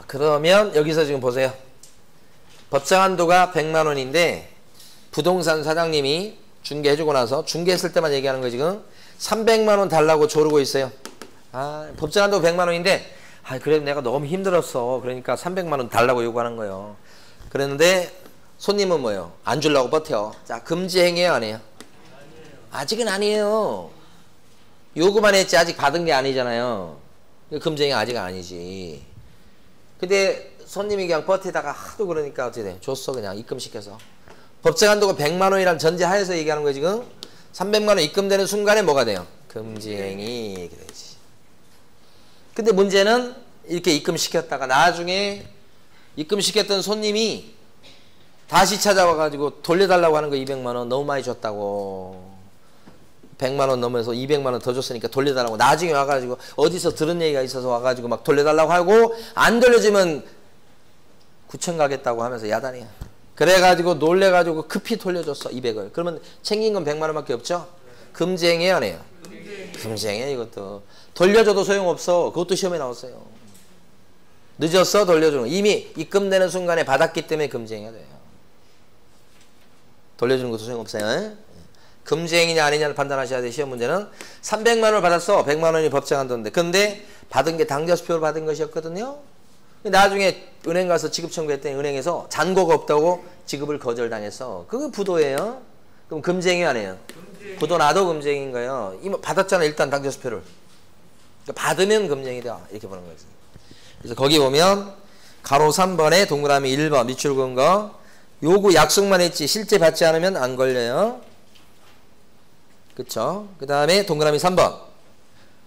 S1: 그러면 여기서 지금 보세요. 법정 한도가 100만 원인데 부동산 사장님이 중개해주고 나서 중개했을 때만 얘기하는 거예요. 지금 300만 원 달라고 조르고 있어요. 법정 한도 100만 원인데 그래도 내가 너무 힘들었어. 그러니까 300만 원 달라고 요구하는 거예요. 그랬는데 손님은 뭐예요? 안 주려고 버텨. 자, 금지행위예요, 아니에요? 아직은 아니에요. 요구만 했지 아직 받은 게 아니잖아요. 금지행위 아직 아니지. 근데 손님이 그냥 버티다가 하도 그러니까 어떻게 돼? 줬어, 그냥 입금시켜서. 법정 한도가 100만 원이란 전제하에서 얘기하는 거예요, 지금. 300만 원 입금되는 순간에 뭐가 돼요? 금지행위. 그러지. 근데 문제는 이렇게 입금시켰다가 나중에 입금시켰던 손님이 다시 찾아와가지고 돌려달라고 하는 거 200만 원 너무 많이 줬다고. 100만 원 넘어서 200만 원 더 줬으니까 돌려달라고. 나중에 와가지고 어디서 들은 얘기가 있어서 와가지고 막 돌려달라고 하고 안 돌려주면 구청 가겠다고 하면서 야단이야. 그래가지고 놀래가지고 급히 돌려줬어 200을. 그러면 챙긴 건 100만 원밖에 없죠? 금지행위예요, 안 해요? 금지행위야 이것도. 돌려줘도 소용없어. 그것도 시험에 나왔어요. 늦었어 돌려주는 거. 이미 입금되는 순간에 받았기 때문에 금지행위가 돼요. 돌려주는 것도 소용없어요. 금지행위냐 아니냐를 판단하셔야 돼요. 시험 문제는. 300만 원을 받았어. 100만 원이 법정 한도인데. 근데 받은 게 당좌수표로 받은 것이었거든요. 나중에 은행 가서 지급 청구했더니 은행에서 잔고가 없다고 지급을 거절당했어. 그거 부도예요. 그럼 금지행위 아니에요? 부도 나도 금지행위인 거예요. 이거 받았잖아 일단 당좌수표를. 받으면 금지행위다 이렇게 보는 거지. 그래서 거기 보면 가로 3번에 동그라미 1번 밑줄 그은 거 요구 약속만 했지 실제 받지 않으면 안 걸려요. 그쵸? 그 다음에 동그라미 3번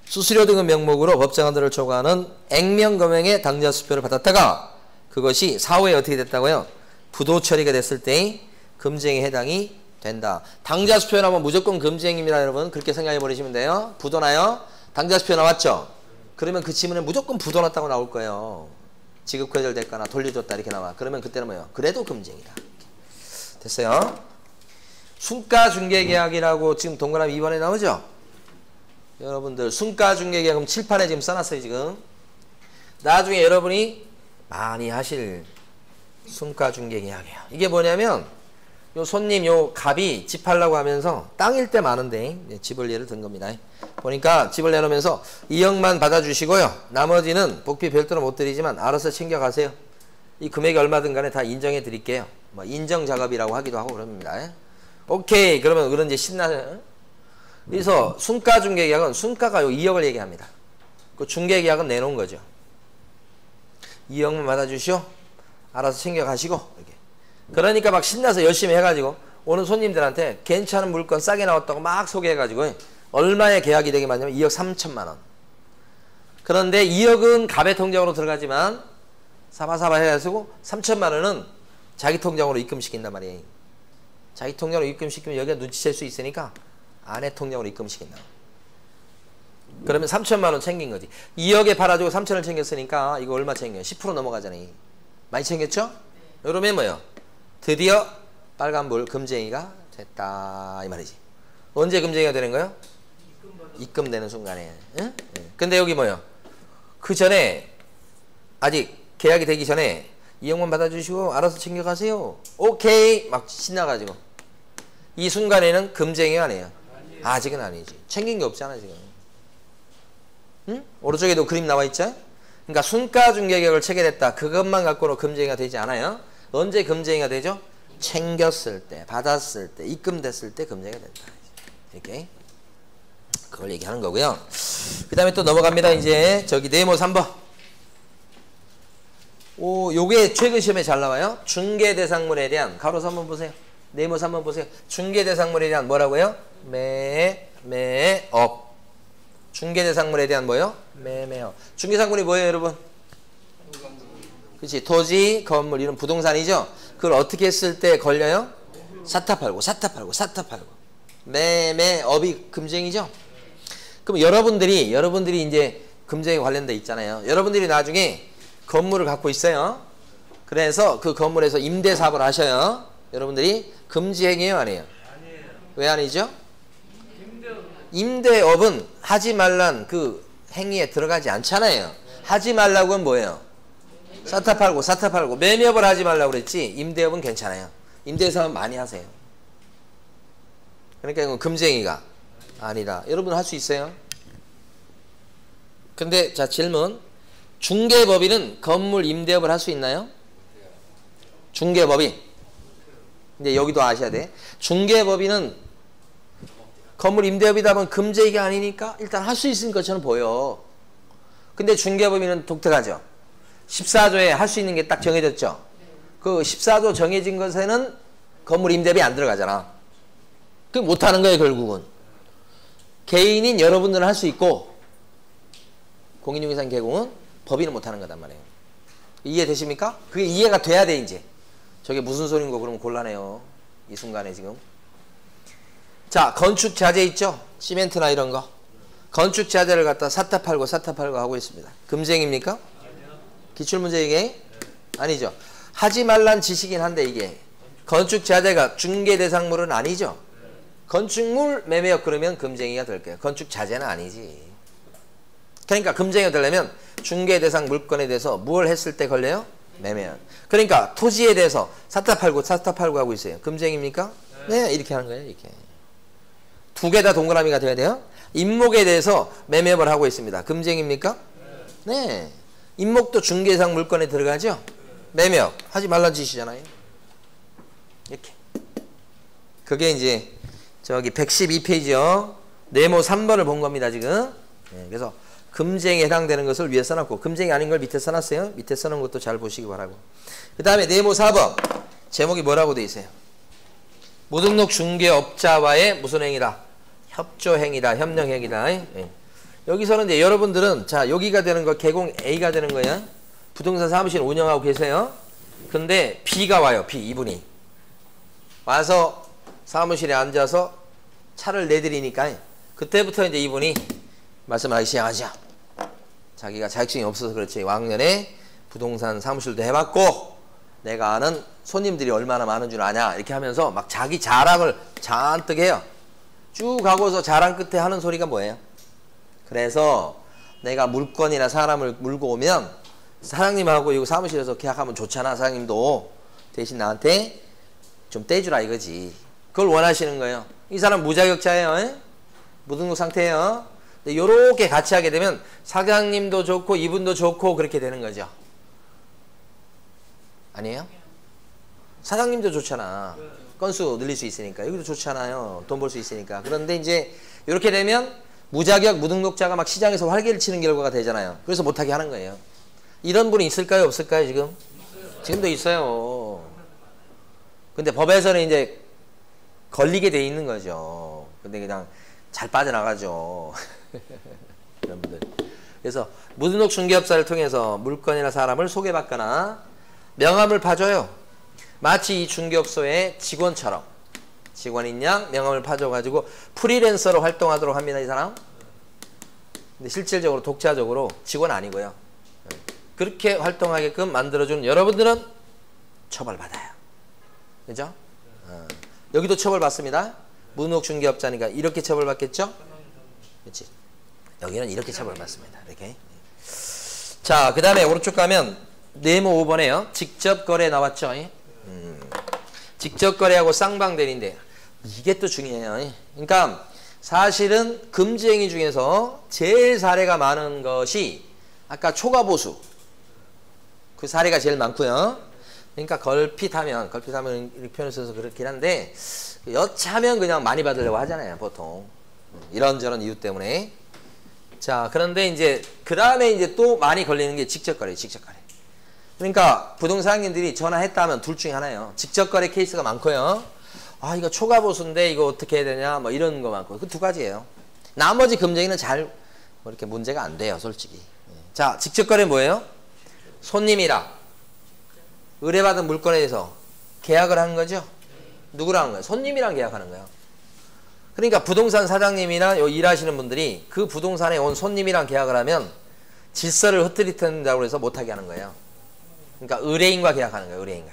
S1: 수수료 등의 명목으로 법정 한도를 초과하는 액면금액의 당좌수표를 받았다가 그것이 사후에 어떻게 됐다고요? 부도 처리가 됐을 때 금지행위에 해당이 된다. 당좌수표 나오면 무조건 금지행위입니다. 여러분 그렇게 생각해 버리시면 돼요. 부도 나요? 당좌수표 나왔죠? 그러면 그 지문에 무조건 부도 났다고 나올 거예요. 지급 거절됐거나 돌려줬다 이렇게 나와. 그러면 그때는 뭐예요? 그래도 금지행위다. 됐어요? 순가중개계약이라고 지금 동그라미 2번에 나오죠? 여러분들 순가중개계약은 칠판에 지금 써놨어요. 지금 나중에 여러분이 많이 하실 순가중개계약이야. 이게 뭐냐면 요 손님 요 갑이 집 하려고 하면서 땅일 때 많은데 집을 예를 든 겁니다. 보니까 집을 내놓으면서 2억만 받아주시고요. 나머지는 복비 별도로 못 드리지만 알아서 챙겨가세요. 이 금액이 얼마든 간에 다 인정해 드릴게요. 뭐 인정작업이라고 하기도 하고 그럽니다. 오케이. 그러면 그런 이제 신나요. 그래서 순가중개계약은 순가가 요 2억을 얘기합니다. 그 중개계약은 내놓은 거죠. 2억만 받아주시오. 알아서 챙겨가시고 이렇게. 그러니까 막 신나서 열심히 해가지고 오는 손님들한테 괜찮은 물건 싸게 나왔다고 막 소개해가지고 얼마의 계약이 되게 많냐면 2억 3천만 원. 그런데 2억은 갑의 통장으로 들어가지만 사바사바 해가지고 3천만 원은 자기 통장으로 입금시킨단 말이에요. 자기 통장으로 입금시키면 여기가 눈치챌 수 있으니까 아내 통장으로 입금시킨다. 그러면 3천만 원 챙긴 거지. 2억에 팔아주고 3천을 챙겼으니까 이거 얼마 챙겨요? 10% 넘어가잖아요. 많이 챙겼죠? 이러면 뭐예요? 드디어 빨간불 금지행위가 됐다 이 말이지. 언제 금지행위가 되는 거예요? 입금되는 순간에. 응? 근데 여기 뭐예요? 그 전에 아직 계약이 되기 전에 2억만 받아주시고 알아서 챙겨가세요. 오케이 막 신나가지고 이 순간에는 금지행위가 아니에요. 아직은 아니지. 챙긴 게 없잖아 지금. 응? 오른쪽에도 그림 나와 있죠? 그러니까 순가중개계약을 체결했다. 그것만 갖고는 금지행위가 되지 않아요. 언제 금지행위가 되죠? 챙겼을 때, 받았을 때, 입금됐을 때 금지행위가 된다. 이렇게 그걸 얘기하는 거고요. 그 다음에 또 넘어갑니다. 이제 저기 네모 3번. 오, 요게 최근 시험에 잘 나와요. 중개대상물에 대한 가로 3번 보세요. 네모 3번 보세요. 중개대상물에 대한 뭐라고요? 매매업. 중개대상물에 대한 뭐요? 매매업. 중개상물이 뭐예요, 여러분? 그렇지. 토지, 건물 이런 부동산이죠. 그걸 어떻게 했을 때 걸려요? 사타 팔고, 사타 팔고, 사타 팔고. 매매업이 금지행위죠. 그럼 여러분들이 이제 금지행위 관련돼 있잖아요. 여러분들이 나중에 건물을 갖고 있어요. 그래서 그 건물에서 임대사업을 하셔요. 여러분들이 금지행위예요, 아니에요? 아니에요. 왜 아니죠? 임대업은 하지 말란 그 행위에 들어가지 않잖아요. 하지 말라고 는 뭐예요? 사타 팔고 사타 팔고 매매업을 하지 말라고 그랬지. 임대업은 괜찮아요. 임대사업은 많이 하세요. 그러니까 이건 금쟁이가 아니다. 여러분 할 수 있어요? 근데 자 질문. 중개법인은 건물 임대업을 할 수 있나요? 중개법인. 근데 여기도 아셔야 돼. 중개법인은 건물 임대업이다 보면 금쟁이가 아니니까 일단 할 수 있을 것처럼 보여. 근데 중개법인은 독특하죠. 14조에 할 수 있는 게 딱 정해졌죠. 그 14조 정해진 것에는 건물 임대업이 안 들어가잖아. 그 못하는 거예요 결국은. 개인인 여러분들은 할 수 있고 공인중개사 개공은 법인은 못하는 거단 말이에요. 이해되십니까? 그게 이해가 돼야 돼 이제. 저게 무슨 소린고 그러면 곤란해요. 이 순간에 지금. 자 건축 자재 있죠? 시멘트나 이런 거. 건축 자재를 갖다 사타 팔고 사타 팔고 하고 있습니다. 금쟁입니까? 기출문제 이게? 아니죠. 하지 말란 지시긴 한데 이게 건축 자재가 중개 대상물은 아니죠. 건축물 매매업 그러면 금쟁이가 될 거예요. 건축 자재는 아니지. 그러니까 금쟁이가 되려면 중개 대상 물건에 대해서 뭘 했을 때 걸려요? 매매업. 그러니까 토지에 대해서 사타 팔고 사타 팔고 하고 있어요. 금쟁입니까? 네, 이렇게 하는 거예요. 이렇게. 두 개 다 동그라미가 돼야 돼요. 임목에 대해서 매매업을 하고 있습니다. 금쟁입니까? 네. 임목도 중개 대상 물건에 들어가죠? 매매업. 하지 말란 짓이잖아요. 이렇게. 그게 이제 저기 112페이지요. 네모 3번을 본 겁니다, 지금. 네, 그래서 금쟁이에 해당되는 것을 위에 써놨고 금쟁이 아닌 걸 밑에 써놨어요. 밑에 써놓은 것도 잘 보시기 바라고. 그 다음에 네모 4번. 제목이 뭐라고 돼 있어요? 무등록 중개업자와의 무슨 행위다? 협조행위다. 협력행위다. 네. 여기서는 이제 여러분들은 자 여기가 되는 거 개공 A가 되는 거야. 부동산 사무실 운영하고 계세요. 근데 B가 와요. B 이분이 와서 사무실에 앉아서 차를 내드리니까 그때부터 이제 이분이 말씀하기 시작하죠. 자기가 자격증이 없어서 그렇지 왕년에 부동산 사무실도 해봤고 내가 아는 손님들이 얼마나 많은 줄 아냐 이렇게 하면서 막 자기 자랑을 잔뜩 해요. 쭉 가고서 자랑 끝에 하는 소리가 뭐예요? 그래서 내가 물건이나 사람을 물고 오면 사장님하고 이거 사무실에서 계약하면 좋잖아. 사장님도 대신 나한테 좀 떼주라 이거지. 그걸 원하시는 거예요. 이 사람 무자격자예요. 에? 무등록 상태예요. 근데 요렇게 같이 하게 되면 사장님도 좋고 이분도 좋고 그렇게 되는 거죠. 아니에요? 사장님도 좋잖아. 건수 늘릴 수 있으니까. 여기도 좋잖아요. 돈 벌 수 있으니까. 그런데 이제 이렇게 되면 무자격 무등록자가 막 시장에서 활개를 치는 결과가 되잖아요. 그래서 못하게 하는 거예요. 이런 분이 있을까요? 없을까요? 지금? 지금도 있어요. 근데 법에서는 이제 걸리게 돼 있는 거죠. 근데 그냥 잘 빠져나가죠. 이런 분들. 그래서 무등록 중개업사를 통해서 물건이나 사람을 소개받거나 명함을 파줘요. 마치 이 중개업소의 직원처럼 직원인 양 명함을 파줘가지고 프리랜서로 활동하도록 합니다. 이 사람. 근데 실질적으로 독자적으로 직원 아니고요. 그렇게 활동하게끔 만들어준 여러분들은 처벌받아요. 그죠? 여기도 처벌받습니다. 무등록 중개업자니까 이렇게 처벌받겠죠? 그렇지? 여기는 이렇게 처벌받습니다. 이렇게. 자, 그 다음에 오른쪽 가면 네모 5번에요. 직접 거래 나왔죠? 직접 거래하고 쌍방대리인데 이게 또 중요해요. 그러니까 사실은 금지행위 중에서 제일 사례가 많은 것이 아까 초과보수 그 사례가 제일 많고요. 그러니까 걸핏하면 이렇게 표현을 써서 그렇긴 한데 여차하면 그냥 많이 받으려고 하잖아요. 보통 이런저런 이유 때문에. 자, 그런데 이제 그 다음에 이제 또 많이 걸리는 게 직접거래예요. 직접거래. 그러니까 부동산인들이 전화했다 하면 둘 중에 하나예요. 직접거래 케이스가 많고요. 아, 이거 초과보수인데 이거 어떻게 해야 되냐 뭐 이런 거 많고. 그 두 가지예요. 나머지 금쟁이는 잘 뭐 이렇게 문제가 안 돼요. 솔직히. 자, 직접거래 뭐예요? 손님이랑 의뢰받은 물건에 대해서 계약을 하는 거죠. 누구랑 하는 거예요? 손님이랑 계약하는 거예요. 그러니까 부동산 사장님이나 일하시는 분들이 그 부동산에 온 손님이랑 계약을 하면 질서를 흐트리는다고 해서 못하게 하는 거예요. 그러니까 의뢰인과 계약하는 거예요. 의뢰인과.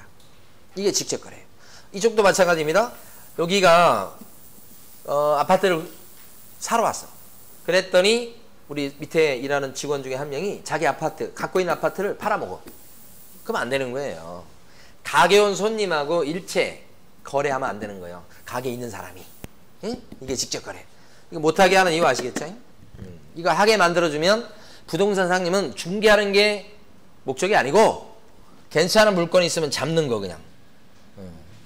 S1: 이게 직접 거래예요. 이쪽도 마찬가지입니다. 여기가 아파트를 사러 왔어. 그랬더니 우리 밑에 일하는 직원 중에 한 명이 자기 아파트, 갖고 있는 아파트를 팔아먹어. 그럼 안 되는 거예요. 가게 온 손님하고 일체 거래하면 안 되는 거예요. 가게에 있는 사람이. 응? 이게 직접 거래. 이거 못하게 하는 이유 아시겠죠? 이거 하게 만들어주면 부동산 상님은 중개하는 게 목적이 아니고 괜찮은 물건이 있으면 잡는 거 그냥.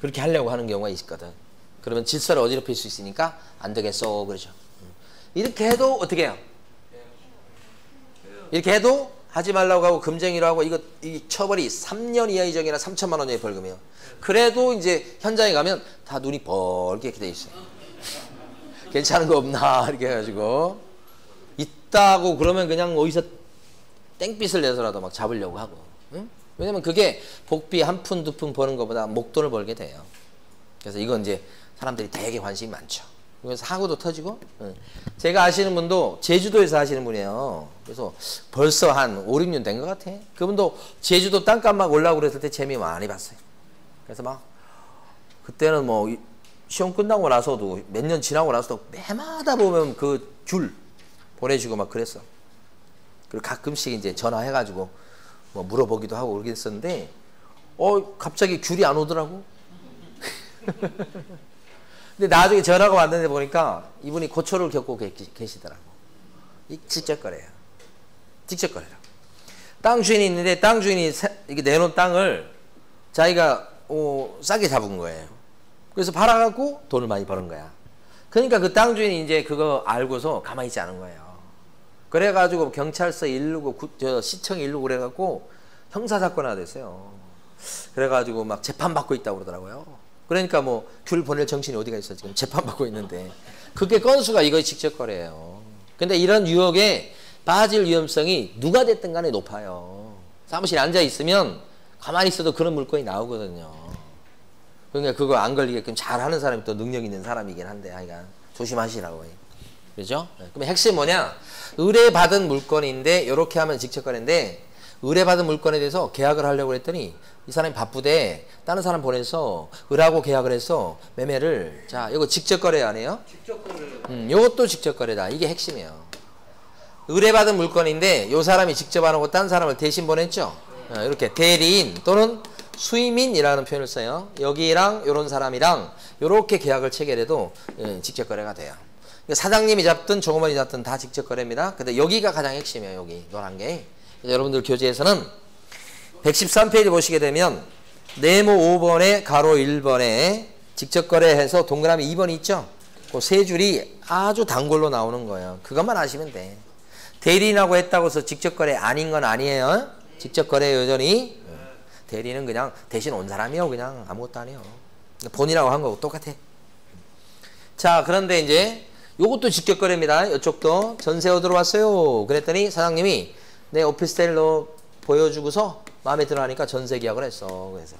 S1: 그렇게 하려고 하는 경우가 있거든. 그러면 질서를 어지럽힐 수 있으니까 안 되겠어 그러죠. 이렇게 해도 어떻게 해요? 이렇게 해도 하지 말라고 하고 금쟁이로 하고 이거 이 처벌이 3년 이하 이정이나 3천만 원 이하의 벌금이에요. 그래도 이제 현장에 가면 다 눈이 벌게 이렇게 돼 있어요. 괜찮은 거 없나 이렇게 해가지고 있다고 그러면 그냥 어디서 땡빛을 내서라도 막 잡으려고 하고. 응? 왜냐면 그게 복비 한 푼 두 푼 버는 것보다 목돈을 벌게 돼요. 그래서 이건 이제 사람들이 되게 관심이 많죠. 그래서 사고도 터지고. 제가 아시는 분도 제주도에서 하시는 분이에요. 그래서 벌써 한 5, 6년 된 것 같아. 그분도 제주도 땅값 막 올라오고 그랬을 때 재미 많이 봤어요. 그래서 막 그때는 뭐 시험 끝나고 나서도 몇 년 지나고 나서도 매마다 보면 그 귤 보내주고 막 그랬어. 그리고 가끔씩 이제 전화해가지고 뭐 물어보기도 하고 그러긴 했었는데 갑자기 귤이 안 오더라고. 근데 나중에 전화가 왔는데 보니까 이분이 고초를 겪고 계시더라고. 이 직접 거래야. 직접 거래라. 땅 주인이 있는데 땅 주인이 이게 내놓은 땅을 자기가 싸게 잡은 거예요. 그래서 팔아갖고 돈을 많이 버는 거야. 그러니까 그 땅 주인이 이제 그거 알고서 가만히 있지 않은 거예요. 그래가지고 경찰서 119, 시청 119 그래갖고 형사사건이 됐어요. 그래가지고 막 재판받고 있다고 그러더라고요. 그러니까 뭐 귤 보낼 정신이 어디가 있어 지금 재판받고 있는데 그게 건수가 이거 직접 거래예요. 근데 이런 유혹에 빠질 위험성이 누가 됐든 간에 높아요. 사무실에 앉아 있으면 가만히 있어도 그런 물건이 나오거든요. 그러니까 그거 안 걸리게끔 잘하는 사람이 또 능력 있는 사람이긴 한데 하여간 조심하시라고. 그죠? 그럼 핵심이 뭐냐? 의뢰받은 물건인데 이렇게 하면 직접 거래인데 의뢰받은 물건에 대해서 계약을 하려고 했더니 이 사람이 바쁘대. 다른 사람 보내서 의뢰하고 계약을 해서 매매를 자 이거 직접 거래 아니에요? 직접 거래. 이것도 직접 거래다. 이게 핵심이에요. 의뢰받은 물건인데 이 사람이 직접 안 하고 다른 사람을 대신 보냈죠. 이렇게 대리인 또는 수임인이라는 표현을 써요. 여기랑 이런 사람이랑 이렇게 계약을 체결해도 직접 거래가 돼요. 사장님이 잡든 조그만이 잡든 다 직접 거래입니다. 근데 여기가 가장 핵심이에요. 여기 노란 게. 여러분들 교재에서는 113페이지 보시게 되면 네모 5번에 가로 1번에 직접 거래해서 동그라미 2번이 있죠. 그 세 줄이 아주 단골로 나오는 거예요. 그것만 아시면 돼. 대리인하고 했다고 해서 직접 거래 아닌 건 아니에요. 직접 거래 여전히. 대리는 그냥 대신 온 사람이요. 그냥 아무것도 아니에요. 본인하고 한 거고 똑같아. 자, 그런데 이제 요것도 직접 거래입니다. 이쪽도 전세로 들어왔어요. 그랬더니 사장님이 내 오피스텔로 보여주고서 마음에 들어 하니까 전세 계약을 했어. 그래서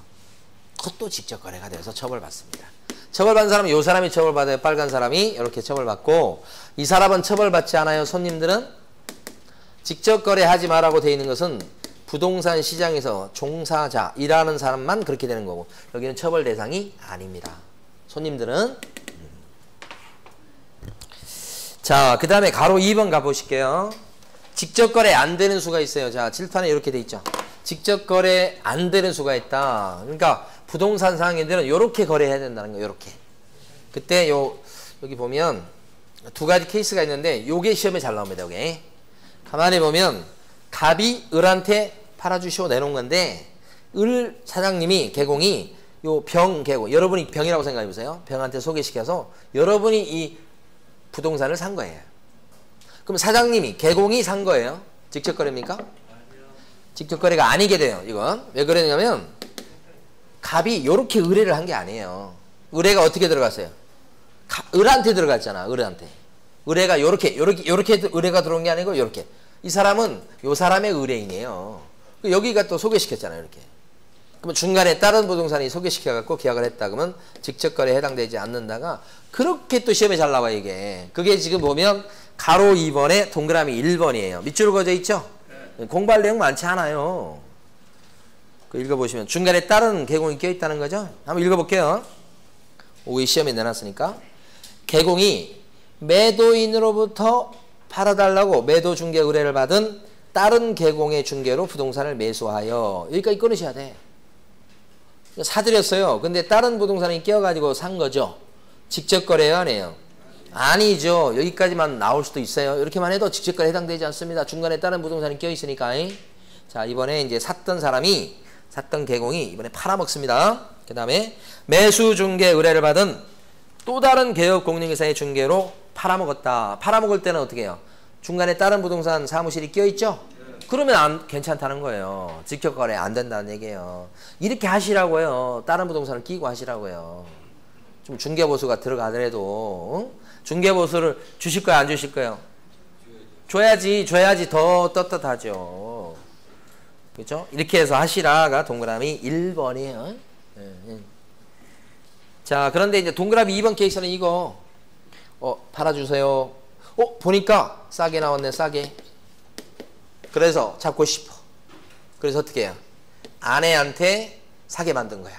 S1: 그것도 직접 거래가 돼서 처벌받습니다. 처벌받은 사람은 요 사람이 처벌받아요. 빨간 사람이 이렇게 처벌받고 이 사람은 처벌받지 않아요. 손님들은 직접 거래하지 말라고 돼 있는 것은 부동산 시장에서 종사자 일하는 사람만 그렇게 되는 거고 여기는 처벌 대상이 아닙니다. 손님들은 자, 그 다음에 가로 2번 가보실게요. 직접 거래 안 되는 수가 있어요. 자, 칠판에 이렇게 돼 있죠. 직접 거래 안 되는 수가 있다. 그러니까 부동산 상인들은 이렇게 거래해야 된다는 거예요. 이렇게. 그때 여기 보면 두 가지 케이스가 있는데 요게 시험에 잘 나옵니다. 여기. 가만히 보면 갑이 을한테 팔아주시오 내놓은 건데 을 사장님이 개공이 요 병 개공 여러분이 병이라고 생각해 보세요. 병한테 소개시켜서 여러분이 이 부동산을 산 거예요. 그럼 사장님이 개공이 산 거예요. 직접 거래입니까? 직접 거래가 아니게 돼요. 이건 왜 그러냐면 갑이 요렇게 의뢰를 한 게 아니에요. 의뢰가 어떻게 들어갔어요? 을한테 들어갔잖아. 을한테. 의뢰가 요렇게 의뢰가 들어온 게 아니고 요렇게. 이 사람은 요 사람의 의뢰인이에요. 여기가 또 소개시켰잖아요. 이렇게. 그러면 중간에 다른 부동산이 소개시켜갖고 계약을 했다. 그러면 직접 거래에 해당되지 않는다가 그렇게 또 시험에 잘 나와 이게. 그게 지금 보면 가로 2번에 동그라미 1번이에요. 밑줄 그어져 있죠? 네. 공부할 내용 많지 않아요. 그 읽어보시면 중간에 다른 개공이 껴있다는 거죠? 한번 읽어볼게요. 오이 시험에 내놨으니까. 개공이 매도인으로부터 팔아달라고 매도 중개 의뢰를 받은 다른 계공의 중개로 부동산을 매수하여. 여기까지 끊으셔야 돼. 사드렸어요. 근데 다른 부동산이 끼어가지고 산 거죠. 직접 거래요, 안 해요? 아니죠. 여기까지만 나올 수도 있어요. 이렇게만 해도 직접 거래 해당되지 않습니다. 중간에 다른 부동산이 끼어 있으니까. 자, 이번에 이제 샀던 계공이 이번에 팔아먹습니다. 그 다음에 매수 중개 의뢰를 받은 또 다른 개업 공인중개사의 중개로 팔아먹었다. 팔아먹을 때는 어떻게 해요? 중간에 다른 부동산 사무실이 끼어있죠? 그러면 괜찮다는 거예요. 직접 거래 안 된다는 얘기예요. 이렇게 하시라고요. 다른 부동산을 끼고 하시라고요. 좀 중개보수가 들어가더라도 중개보수를 주실 거예요? 안 주실 거예요? 줘야지 더 떳떳하죠. 그렇죠? 이렇게 해서 하시라가 동그라미 1번이에요. 자, 그런데 이제 동그라미 2번 케이스는 이거 팔아주세요. 보니까 싸게 나왔네. 싸게. 그래서 잡고 싶어. 그래서 어떻게 해요? 아내한테 사게 만든 거야.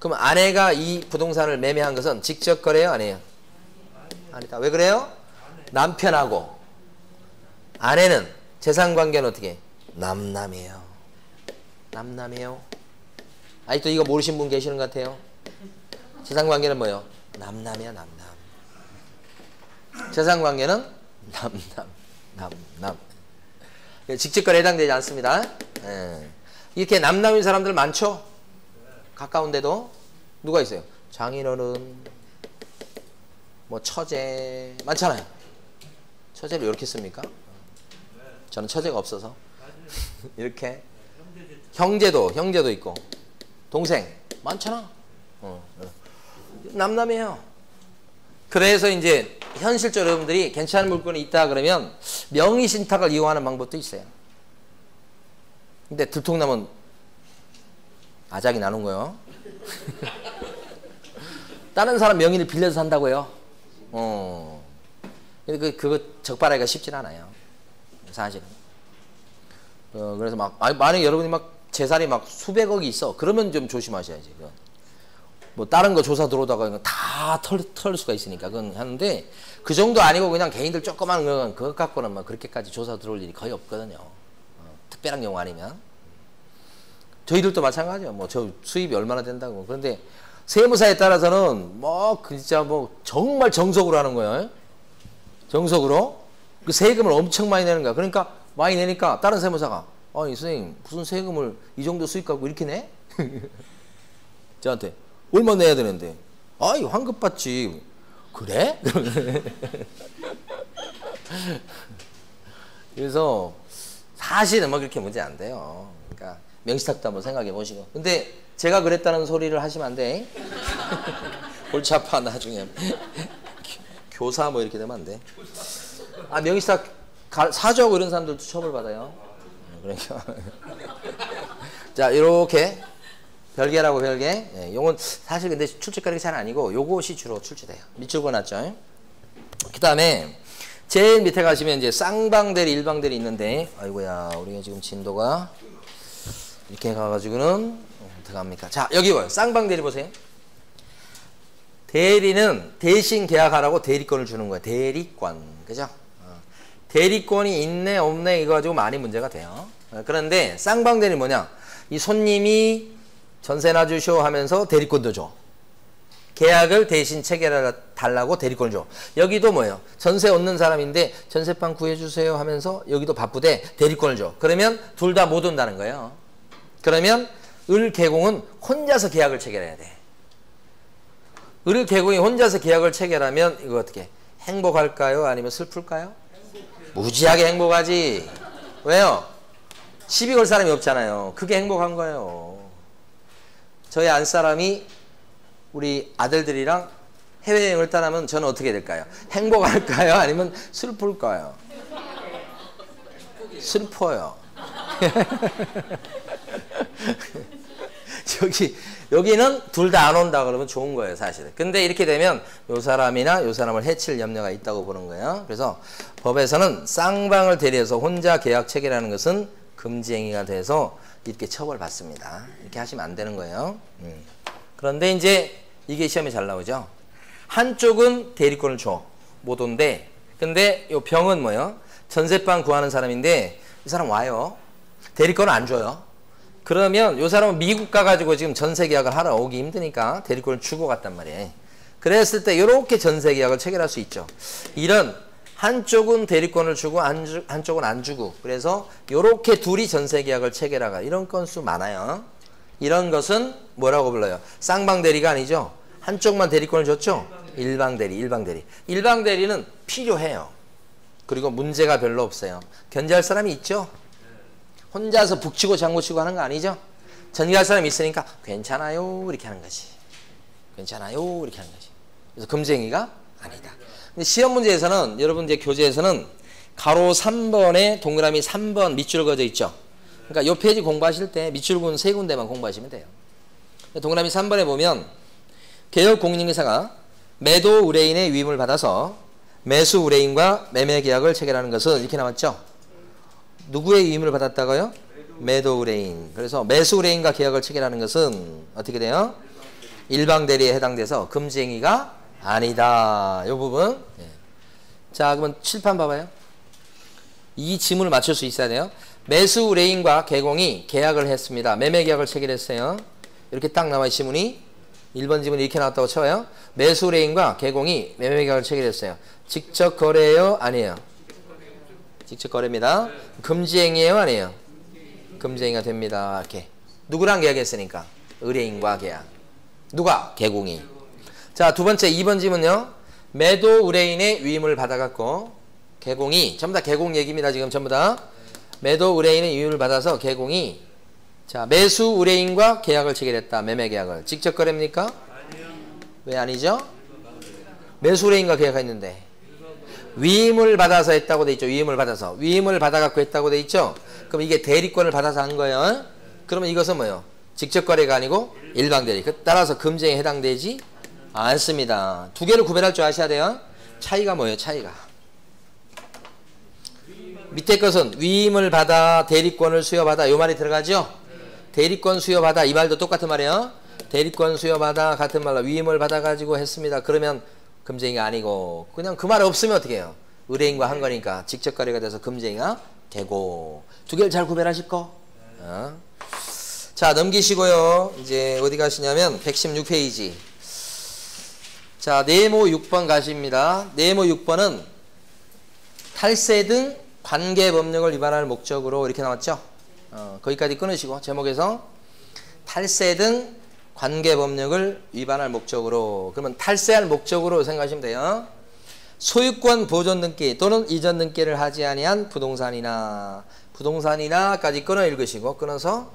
S1: 그럼 아내가 이 부동산을 매매한 것은 직접 거래요? 아니에요? 아니다. 왜 그래요? 남편하고 아내는 재산관계는 어떻게 해요? 남남이에요. 남남이에요. 아직도 이거 모르신 분 계시는 것 같아요. 재산관계는 뭐예요? 남남이야. 남남. 재산관계는 남남. 직접거래 해당되지 않습니다. 이렇게 남남인 사람들 많죠? 가까운데도 누가 있어요? 장인어른, 뭐 처제 많잖아요. 처제를 이렇게 씁니까? 저는 처제가 없어서 이렇게 형제도 있고 동생 많잖아. 남남이에요. 그래서 이제 현실적으로 여러분들이 괜찮은 물건이 있다 그러면 명의신탁을 이용하는 방법도 있어요. 근데 들통나면 아작이 나는 거예요. 다른 사람 명의를 빌려서 산다고요. 근데 그거 적발하기가 쉽진 않아요. 사실은. 그래서 만약에 여러분이 재산이 수백억이 있어. 그러면 좀 조심하셔야지. 뭐 다른 거 조사 들어오다가 다 털 수가 있으니까 그건 하는데, 그 정도 아니고 그냥 개인들 조그만 건 그것 갖고는 그렇게까지 조사 들어올 일이 거의 없거든요. 특별한 경우 아니면. 저희들도 마찬가지예요. 뭐 저 수입이 얼마나 된다고. 그런데 세무사에 따라서는 진짜 정말 정석으로 하는 거예요. 정석으로 그 세금을 엄청 많이 내는 거야. 그러니까 많이 내니까 다른 세무사가 아니 선생님 무슨 세금을 이 정도 수익 갖고 이렇게 내? 저한테 얼마 내야 되는데? 아이 환급 받지. 그래? 그래서 사실은 그렇게 문제 안 돼요. 그러니까 명시탁도 한번 생각해 보시고. 근데 제가 그랬다는 소리를 하시면 안 돼. 골치 아파 나중에. 교사 이렇게 되면 안 돼. 명시탁 사주하고 이런 사람들도 처벌받아요. 그러니까. 자, 이렇게 별개라고 별개. 요건 사실 근데 출제가리가 잘 아니고 요것이 주로 출제돼요. 밑줄 그어놨죠. 그 다음에 제일 밑에 가시면 이제 쌍방대리, 일방대리 있는데, 아이고야, 우리가 지금 진도가 이렇게 가가지고는 어떻게 합니까? 자, 여기 봐요. 쌍방대리 보세요. 대리는 대신 계약하라고 대리권을 주는 거예요. 대리권. 그죠? 대리권이 있네, 없네, 이거 가지고 많이 문제가 돼요. 그런데 쌍방대리 뭐냐? 이 손님이 전세 놔주쇼 하면서 대리권도 줘. 계약을 대신 체결해 달라고 대리권을 줘. 여기도 뭐예요? 전세 얻는 사람인데 전세방 구해주세요 하면서 여기도 바쁘대 대리권을 줘. 그러면 둘 다 못 온다는 거예요. 그러면 을개공은 혼자서 계약을 체결해야 돼. 을개공이 혼자서 계약을 체결하면 이거 어떻게? 행복할까요? 아니면 슬플까요? 무지하게 행복하지. 왜요? 시비 걸 사람이 없잖아요. 그게 행복한 거예요. 저희 안사람이 우리 아들들이랑 해외여행을 떠나면 저는 어떻게 될까요? 행복할까요? 아니면 슬플까요? 슬퍼요. 여기는 둘 다 안 온다 그러면 좋은 거예요, 사실은. 근데 이렇게 되면 요 사람이나 요 사람을 해칠 염려가 있다고 보는 거예요. 그래서 법에서는 쌍방을 대리해서 혼자 계약 체결하는 것은 금지행위가 돼서 이렇게 처벌받습니다. 이렇게 하시면 안 되는 거예요. 그런데 이제 이게 시험에 잘 나오죠. 한쪽은 대리권을 줘. 못 온대. 근데 요 병은 뭐예요? 전세방 구하는 사람인데 이 사람 와요. 대리권을 안 줘요. 그러면 이 사람은 미국 가가지고 지금 전세 계약을 하러 오기 힘드니까 대리권을 주고 갔단 말이에요. 그랬을 때 이렇게 전세 계약을 체결할 수 있죠. 이런 한쪽은 대리권을 주고 한쪽은 안 주고 그래서 이렇게 둘이 전세 계약을 체결하가 이런 건수 많아요. 이런 것은 뭐라고 불러요? 쌍방대리가 아니죠. 한쪽만 대리권을 줬죠. 일방대리. 일방대리는 필요해요. 그리고 문제가 별로 없어요. 견제할 사람이 있죠. 혼자서 북치고 장구치고 하는 거 아니죠. 전개할 사람이 있으니까 괜찮아요 이렇게 하는 거지. 괜찮아요 이렇게 하는 거지. 그래서 금쟁이가 아니다. 근데 시험 문제에서는 여러분 이제 교재에서는 가로 3번에 동그라미 3번 밑줄 그어져 있죠. 그러니까 요 페이지 공부하실 때 밑줄 그은 세 군데만 공부하시면 돼요. 동그라미 3번에 보면 개혁공인중개사가 매도 의뢰인의 위임을 받아서 매수 의뢰인과 매매 계약을 체결하는 것은 이렇게 나왔죠. 누구의 위임을 받았다고요? 매도 의뢰인. 그래서 매수 의뢰인과 계약을 체결하는 것은 어떻게 돼요? 일방대리에 해당돼서 금지행위가 아니다. 이 부분. 자, 그러면 칠판 봐봐요. 이 지문을 맞출 수 있어야 돼요. 매수 의뢰인과 개공이 계약을 했습니다. 매매 계약을 체결했어요. 이렇게 딱 나와 지문이 1번 지문이 이렇게 나왔다고 쳐요. 매수 의뢰인과 개공이 매매 계약을 체결했어요. 직접 거래예요? 아니에요? 직접 거래입니다. 금지행위예요? 아니에요? 금지행위가 됩니다. 이렇게. 누구랑 계약했으니까? 의뢰인과 계약. 누가? 개공이. 자, 두 번째 2번 지문요. 매도 의뢰인의 위임을 받아갖고 개공이 전부 다 개공 얘기입니다. 지금 전부 다. 매도 의뢰인의 위임을 받아서 개공이 자 매수 의뢰인과 계약을 체결했다. 매매 계약을. 직접 거래입니까? 아니요. 왜 아니죠? 매수 의뢰인과 계약했는데 위임을 받아서 했다고 돼 있죠. 위임을 받아서. 위임을 받아갖고 했다고 돼 있죠. 그럼 이게 대리권을 받아서 한 거예요. 그러면 이것은 뭐예요? 직접 거래가 아니고 일방대리. 따라서 금지행위에 해당되지 않습니다. 두 개를 구별할 줄 아셔야 돼요. 차이가 뭐예요? 차이가. 밑에 것은 위임을 받아 대리권을 수여받아 이 말이 들어가죠. 대리권 수여받아 이 말도 똑같은 말이에요. 대리권 수여받아 같은 말로 위임을 받아가지고 했습니다. 그러면 금지행위가 아니고 그냥 그 말 없으면 어떻게 해요? 의뢰인과 한 거니까 직접 거래가 돼서 금지행위가 되고 두 개를 잘 구별하실 거. 자 넘기시고요. 이제 어디 가시냐면 116페이지. 자 네모 6번 가십니다. 네모 6번은 탈세 등 관계법령을 위반할 목적으로 이렇게 나왔죠. 거기까지 끊으시고 제목에서 탈세 등 관계법령을 위반할 목적으로 그러면 탈세할 목적으로 생각하시면 돼요. 소유권 보존 등기 또는 이전 등기를 하지 아니한 부동산이나까지 끊어 읽으시고 끊어서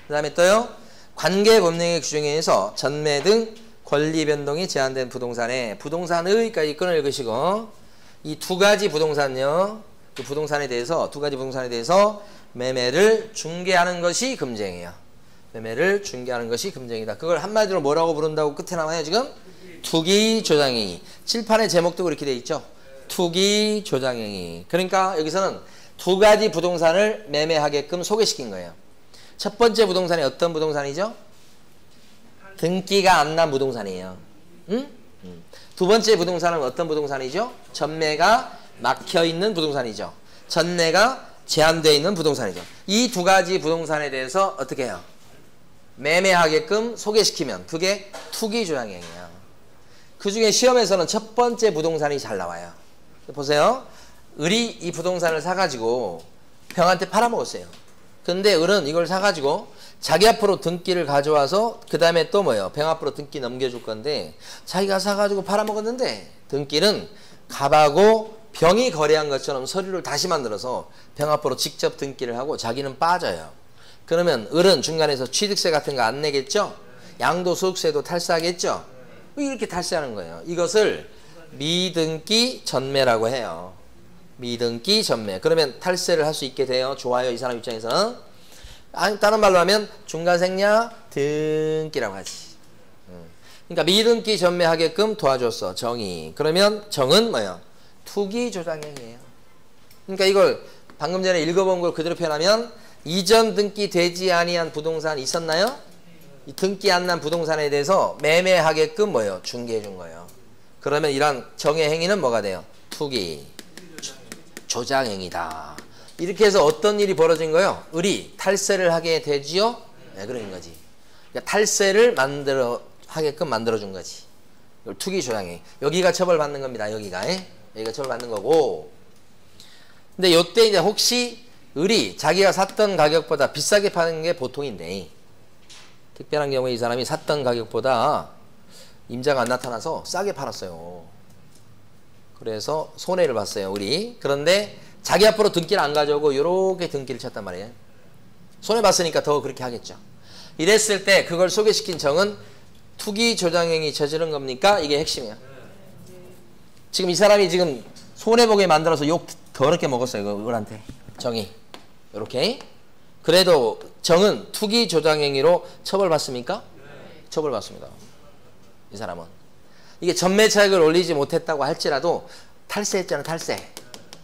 S1: 그 다음에 또요. 관계법령의 규정에 의해서 전매 등 권리 변동이 제한된 부동산의까지 끊어 읽으시고 이 두 가지 부동산요. 그 부동산에 대해서 두 가지 부동산에 대해서 매매를 중개하는 것이 금지행위예요. 매매를 중개하는 것이 금지행위다. 그걸 한마디로 뭐라고 부른다고 끝에 나와요 지금? 투기 조장행위. 칠판의 제목도 그렇게 돼 있죠. 투기 조장행위. 그러니까 여기서는 두 가지 부동산을 매매하게끔 소개시킨 거예요. 첫 번째 부동산이 어떤 부동산이죠? 등기가 안 난 부동산이에요. 응? 두 번째 부동산은 어떤 부동산이죠? 전매가 막혀있는 부동산이죠. 전매가 제한되어 있는 부동산이죠. 이 두 가지 부동산에 대해서 어떻게 해요? 매매하게끔 소개시키면 그게 투기조장행위예요. 그 중에 시험에서는 첫 번째 부동산이 잘 나와요. 보세요. 을이 이 부동산을 사가지고 병한테 팔아먹었어요. 근데 을은 이걸 사가지고 자기 앞으로 등기를 가져와서 그 다음에 또 뭐예요? 병 앞으로 등기 넘겨줄 건데 자기가 사가지고 팔아먹었는데 등기는 갑하고 병이 거래한 것처럼 서류를 다시 만들어서 병 앞으로 직접 등기를 하고 자기는 빠져요. 그러면 을은 중간에서 취득세 같은 거 안 내겠죠? 양도소득세도 탈세하겠죠? 이렇게 탈세하는 거예요. 이것을 미등기 전매라고 해요. 미등기 전매. 그러면 탈세를 할 수 있게 돼요. 좋아요. 이 사람 입장에서는. 다른 말로 하면 중간생략 등기라고 하지. 그러니까 미등기 전매하게끔 도와줬어. 정이. 그러면 정은 뭐예요? 투기조장행위예요. 그러니까 이걸 방금 전에 읽어본 걸 그대로 표현하면 이전 등기 되지 아니한 부동산 있었나요? 이 등기 안 난 부동산에 대해서 매매하게끔 뭐예요? 중개해 준 거예요. 그러면 이런 정의 행위는 뭐가 돼요? 투기 조장행위다. 이렇게 해서 어떤 일이 벌어진 거예요? 을이 탈세를 하게 되지요? 네, 그런 거지. 그러니까 탈세를 하게끔 만들어준 거지. 이걸 투기 조장행위. 여기가 처벌받는 겁니다. 여기가 처벌받는 거고. 근데 요때 이제 혹시 을이 자기가 샀던 가격보다 비싸게 파는 게 보통인데, 특별한 경우에 이 사람이 샀던 가격보다 임자가 안 나타나서 싸게 팔았어요. 그래서 손해를 봤어요, 을이. 그런데 자기 앞으로 등기를 안 가져오고 요렇게 등기를 쳤단 말이에요. 손해봤으니까 더 그렇게 하겠죠. 이랬을 때 그걸 소개시킨 정은 투기 조장행위 저지른 겁니까? 이게 핵심이야. 지금 이 사람이 지금 손해보게 만들어서 욕 더럽게 먹었어요. 이거 을한테. 정이. 요렇게. 그래도 정은 투기 조장행위로 처벌받습니까? 처벌받습니다. 이 사람은. 이게 전매차익을 올리지 못했다고 할지라도 탈세했잖아. 탈세.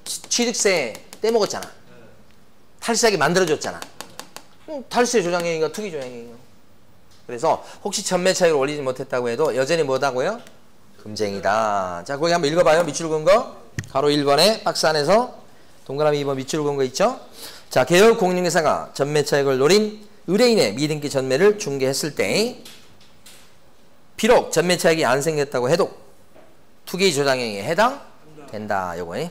S1: 취득세 떼먹었잖아. 탈세하게 만들어줬잖아. 탈세 조장행위가 투기 조장행위예요. 그래서 혹시 전매차익을 올리지 못했다고 해도 여전히 뭐다고요? 금쟁이다. 자, 거기 한번 읽어봐요. 밑줄 그은 거. 가로 1번에 박스 안에서 동그라미 2번 밑줄 그은 거 있죠? 자, 개별 공인중개사가 전매차익을 노린 의뢰인의 미등기 전매를 중개했을 때 비록 전매차익이 안 생겼다고 해도 투기 조장행위에 해당된다. 요거에.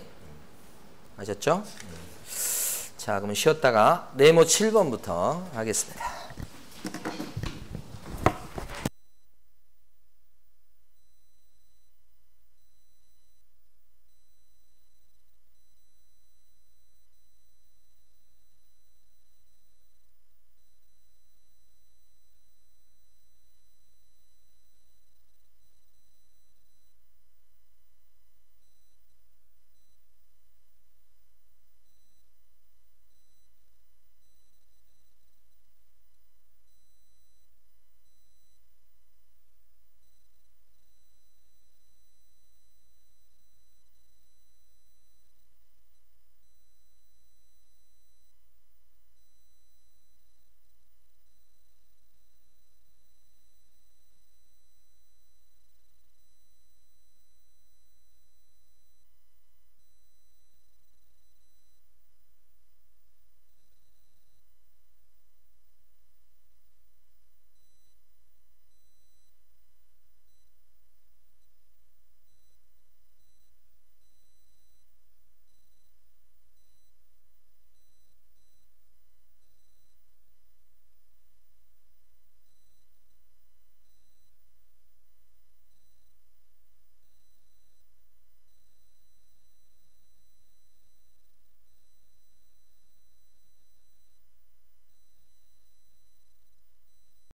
S1: 아셨죠? 자, 그러면 쉬었다가 네모 7번부터 하겠습니다.